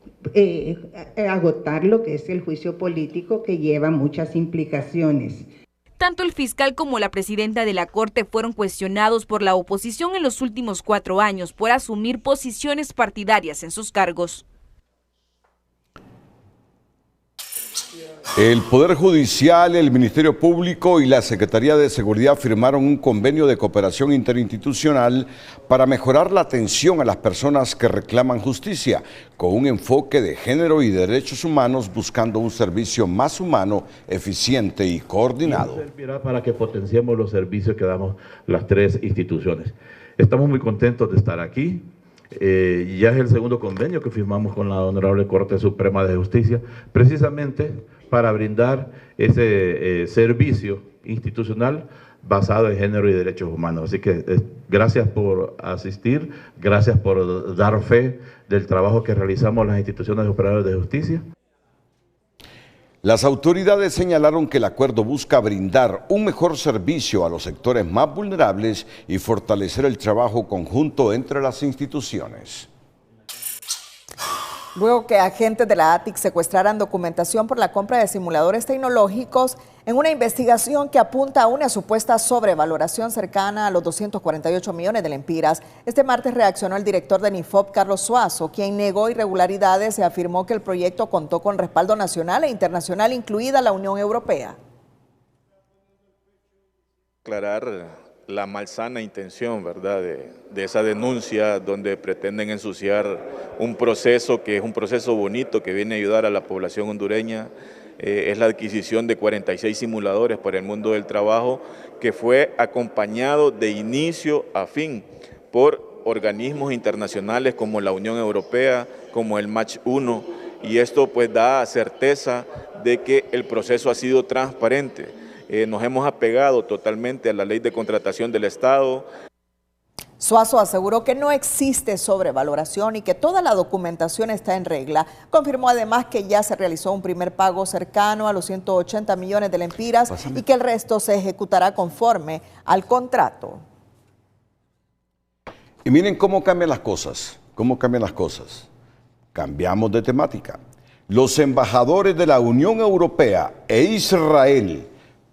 agotar lo que es el juicio político que lleva muchas implicaciones. Tanto el fiscal como la presidenta de la Corte fueron cuestionados por la oposición en los últimos 4 años por asumir posiciones partidarias en sus cargos. El Poder Judicial, el Ministerio Público y la Secretaría de Seguridad firmaron un convenio de cooperación interinstitucional para mejorar la atención a las personas que reclaman justicia, con un enfoque de género y derechos humanos, buscando un servicio más humano, eficiente y coordinado. Y servirá para que potenciemos los servicios que damos las 3 instituciones. Estamos muy contentos de estar aquí. Ya es el segundo convenio que firmamos con la Honorable Corte Suprema de Justicia, precisamente para brindar ese servicio institucional basado en género y derechos humanos. Así que gracias por asistir, gracias por dar fe del trabajo que realizamos las instituciones operadoras de justicia. Las autoridades señalaron que el acuerdo busca brindar un mejor servicio a los sectores más vulnerables y fortalecer el trabajo conjunto entre las instituciones. Luego que agentes de la ATIC secuestraran documentación por la compra de simuladores tecnológicos en una investigación que apunta a una supuesta sobrevaloración cercana a los 248 millones de lempiras, este martes reaccionó el director de NIFOP, Carlos Suazo, quien negó irregularidades y afirmó que el proyecto contó con respaldo nacional e internacional, incluida la Unión Europea. Aclarar la malsana intención, ¿verdad?, de esa denuncia donde pretenden ensuciar un proceso que es un proceso bonito que viene a ayudar a la población hondureña. Es la adquisición de 46 simuladores para el mundo del trabajo que fue acompañado de inicio a fin por organismos internacionales como la Unión Europea, como el Match 1, y esto pues da certeza de que el proceso ha sido transparente. Nos hemos apegado totalmente a la ley de contratación del Estado. Suazo aseguró que no existe sobrevaloración y que toda la documentación está en regla. Confirmó además que ya se realizó un primer pago cercano a los 180 millones de lempiras y que el resto se ejecutará conforme al contrato. Y miren cómo cambian las cosas, Cambiamos de temática. Los embajadores de la Unión Europea e Israel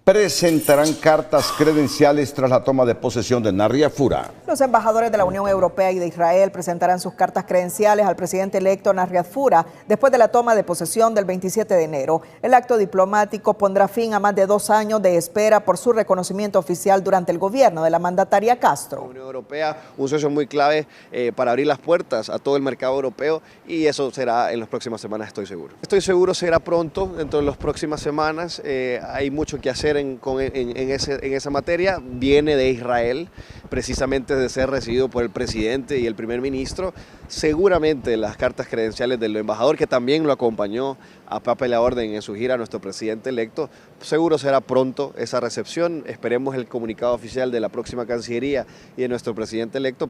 presentarán cartas credenciales tras la toma de posesión de Narria Fura. Los embajadores de la Unión Europea y de Israel presentarán sus cartas credenciales al presidente electo Narria Fura después de la toma de posesión del 27 de enero. El acto diplomático pondrá fin a más de 2 años de espera por su reconocimiento oficial durante el gobierno de la mandataria Castro. La Unión Europea, un socio muy clave para abrir las puertas a todo el mercado europeo, y eso será en las próximas semanas, estoy seguro. Estoy seguro será pronto, dentro de las próximas semanas. Hay mucho que hacer en esa materia. Viene de Israel, precisamente de ser recibido por el presidente y el primer ministro. Seguramente las cartas credenciales del embajador, que también lo acompañó a papel a orden en su gira a nuestro presidente electo, seguro será pronto esa recepción. Esperemos el comunicado oficial de la próxima Cancillería y de nuestro presidente electo.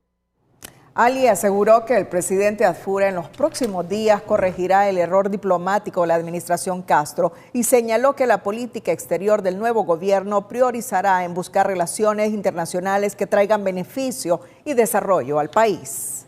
Ali aseguró que el presidente Adfura en los próximos días corregirá el error diplomático de la administración Castro y señaló que la política exterior del nuevo gobierno priorizará en buscar relaciones internacionales que traigan beneficio y desarrollo al país.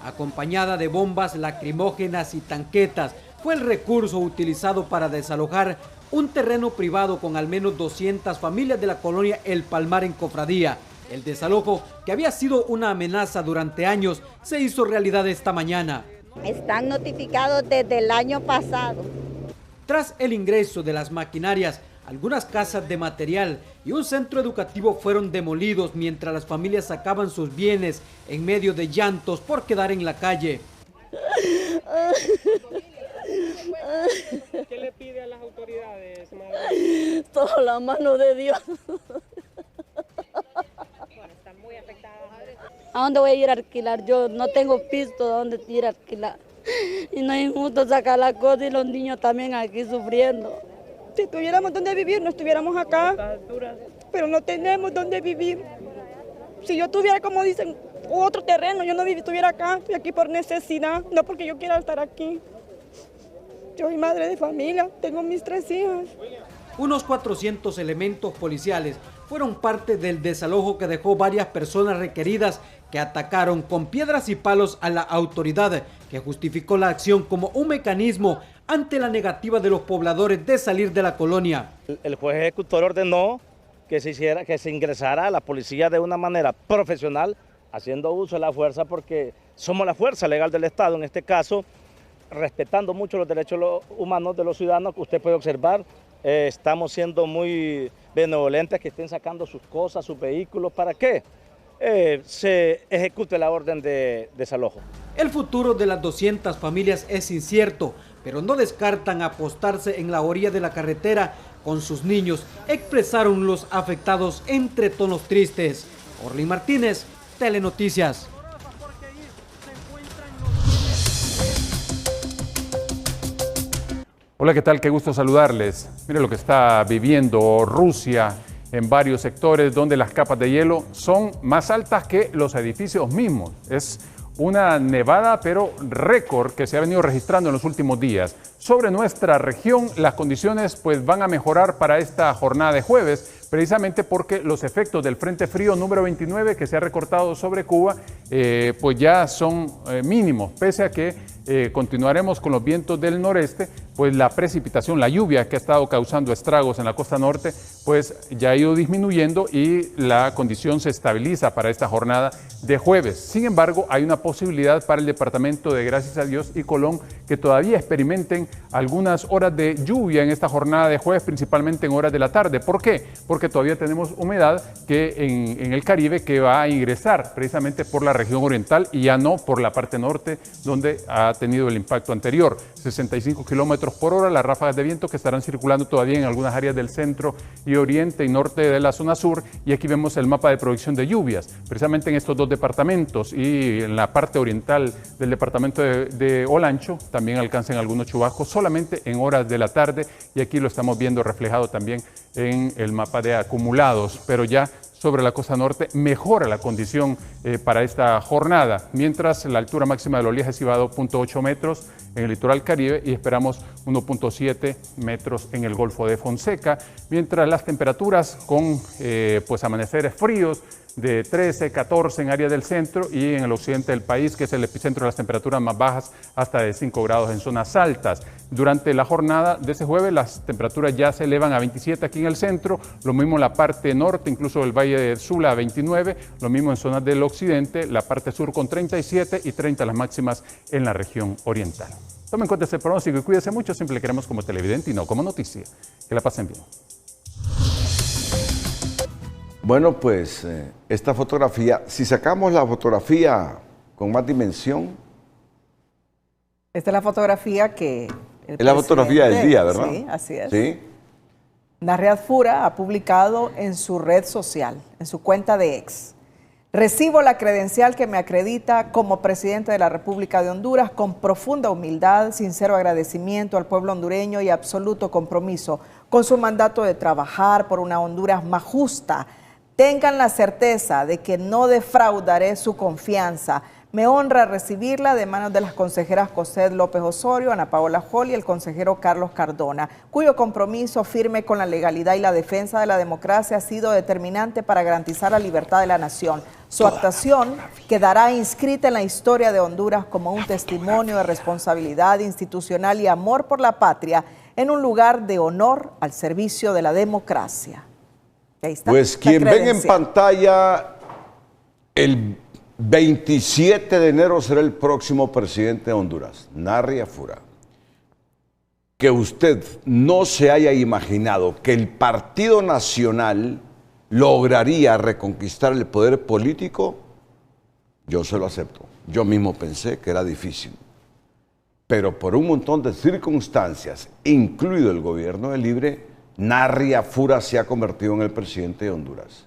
Acompañada de bombas lacrimógenas y tanquetas, fue el recurso utilizado para desalojar un terreno privado con al menos 200 familias de la colonia El Palmar en Cofradía. El desalojo, que había sido una amenaza durante años, se hizo realidad esta mañana. Están notificados desde el año pasado. Tras el ingreso de las maquinarias, algunas casas de material y un centro educativo fueron demolidos mientras las familias sacaban sus bienes en medio de llantos por quedar en la calle. ¿Qué le pide a las autoridades, madre? Todo la mano de Dios. ¿A dónde voy a ir a alquilar? Yo no tengo piso a dónde ir a alquilar. Y no es injusto sacar la cosa y los niños también aquí sufriendo. Si tuviéramos dónde vivir, no estuviéramos acá. Pero no tenemos dónde vivir. Si yo tuviera, como dicen, otro terreno, yo no estuviera acá. Estoy aquí por necesidad, no porque yo quiera estar aquí. Yo soy madre de familia, tengo mis 3 hijas. Unos 400 elementos policiales fueron parte del desalojo que dejó varias personas requeridas que atacaron con piedras y palos a la autoridad, que justificó la acción como un mecanismo ante la negativa de los pobladores de salir de la colonia. El juez ejecutor ordenó que se ingresara a la policía de una manera profesional, haciendo uso de la fuerza, porque somos la fuerza legal del Estado, en este caso, respetando mucho los derechos humanos de los ciudadanos, que usted puede observar. Estamos siendo muy benevolentes, que estén sacando sus cosas, sus vehículos. ¿Para qué? Se ejecute la orden de desalojo. El futuro de las 200 familias es incierto, pero no descartan apostarse en la orilla de la carretera con sus niños, expresaron los afectados entre tonos tristes. Orly Martínez, Telenoticias. Hola, ¿qué tal? Qué gusto saludarles. Mire lo que está viviendo Rusia en varios sectores donde las capas de hielo son más altas que los edificios mismos. Es una nevada, pero récord, que se ha venido registrando en los últimos días. Sobre nuestra región, las condiciones pues van a mejorar para esta jornada de jueves, precisamente porque los efectos del Frente Frío número 29 que se ha recortado sobre Cuba, pues ya son mínimos, pese a que continuaremos con los vientos del noreste, pues la precipitación, la lluvia que ha estado causando estragos en la costa norte, pues ya ha ido disminuyendo y la condición se estabiliza para esta jornada de jueves. Sin embargo, hay una posibilidad para el departamento de Gracias a Dios y Colón que todavía experimenten algunas horas de lluvia en esta jornada de jueves, principalmente en horas de la tarde. ¿Por qué? Porque todavía tenemos humedad que en el Caribe que va a ingresar precisamente por la región oriental y ya no por la parte norte donde ha tenido el impacto anterior. 65 kilómetros por hora, las ráfagas de viento que estarán circulando todavía en algunas áreas del centro y oriente y norte de la zona sur, y aquí vemos el mapa de proyección de lluvias, precisamente en estos dos departamentos y en la parte oriental del departamento de Olancho también alcanzan algunos chubascos solamente en horas de la tarde, y aquí lo estamos viendo reflejado también en el mapa de acumulados, pero ya sobre la costa norte mejora la condición para esta jornada, mientras la altura máxima del oleaje se iba a 2.8 metros en el litoral Caribe y esperamos 1.7 metros en el Golfo de Fonseca, mientras las temperaturas con pues amaneceres fríos de 13, 14 en área del centro y en el occidente del país, que es el epicentro de las temperaturas más bajas, hasta de 5 grados en zonas altas. Durante la jornada de ese jueves las temperaturas ya se elevan a 27 aquí en el centro, lo mismo en la parte norte, incluso el Valle de Sula a 29, lo mismo en zonas del occidente, la parte sur con 37 y 30 las máximas en la región oriental. Tomen en cuenta este pronóstico y cuídense mucho, siempre le queremos como televidente y no como noticia. Que la pasen bien. Bueno, pues esta fotografía, si sacamos la fotografía con más dimensión. Esta es la fotografía que... Es la fotografía del día, ¿verdad? Sí, así es. Sí. Narriad Fura ha publicado en su red social, en su cuenta de X: recibo la credencial que me acredita como presidente de la República de Honduras con profunda humildad, sincero agradecimiento al pueblo hondureño y absoluto compromiso con su mandato de trabajar por una Honduras más justa. Tengan la certeza de que no defraudaré su confianza. Me honra recibirla de manos de las consejeras Cosette López Osorio, Ana Paola Joly y el consejero Carlos Cardona, cuyo compromiso firme con la legalidad y la defensa de la democracia ha sido determinante para garantizar la libertad de la nación. Su actuación quedará inscrita en la historia de Honduras como un testimonio de responsabilidad institucional y amor por la patria en un lugar de honor al servicio de la democracia. Ahí está, pues quien ven en pantalla, el 27 de enero será el próximo presidente de Honduras, Narriad Fura. Que usted no se haya imaginado que el Partido Nacional lograría reconquistar el poder político, yo se lo acepto. Yo mismo pensé que era difícil. Pero por un montón de circunstancias, incluido el gobierno de Libre, Narriad Fura se ha convertido en el presidente de Honduras.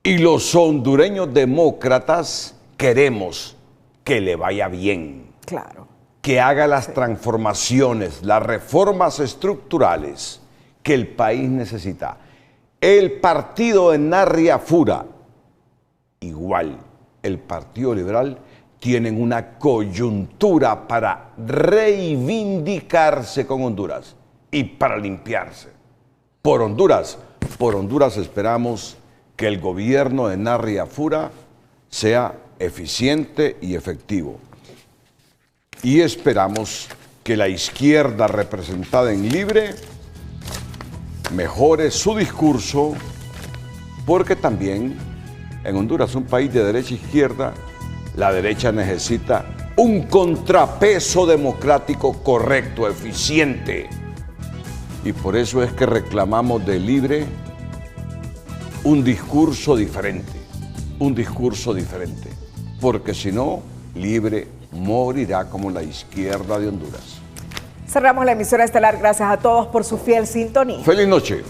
Y los hondureños demócratas queremos que le vaya bien. Claro. Que haga las transformaciones, las reformas estructurales que el país necesita. El partido de Narriad Fura, igual el Partido Liberal, tienen una coyuntura para reivindicarse con Honduras y para limpiarse. Por Honduras esperamos que el gobierno de Narri Afura sea eficiente y efectivo. Y esperamos que la izquierda representada en Libre mejore su discurso, porque también en Honduras, un país de derecha e izquierda, la derecha necesita un contrapeso democrático correcto, eficiente. Y por eso es que reclamamos de Libre un discurso diferente, porque si no, Libre morirá como la izquierda de Honduras. Cerramos la emisora estelar. Gracias a todos por su fiel sintonía. ¡Feliz noche!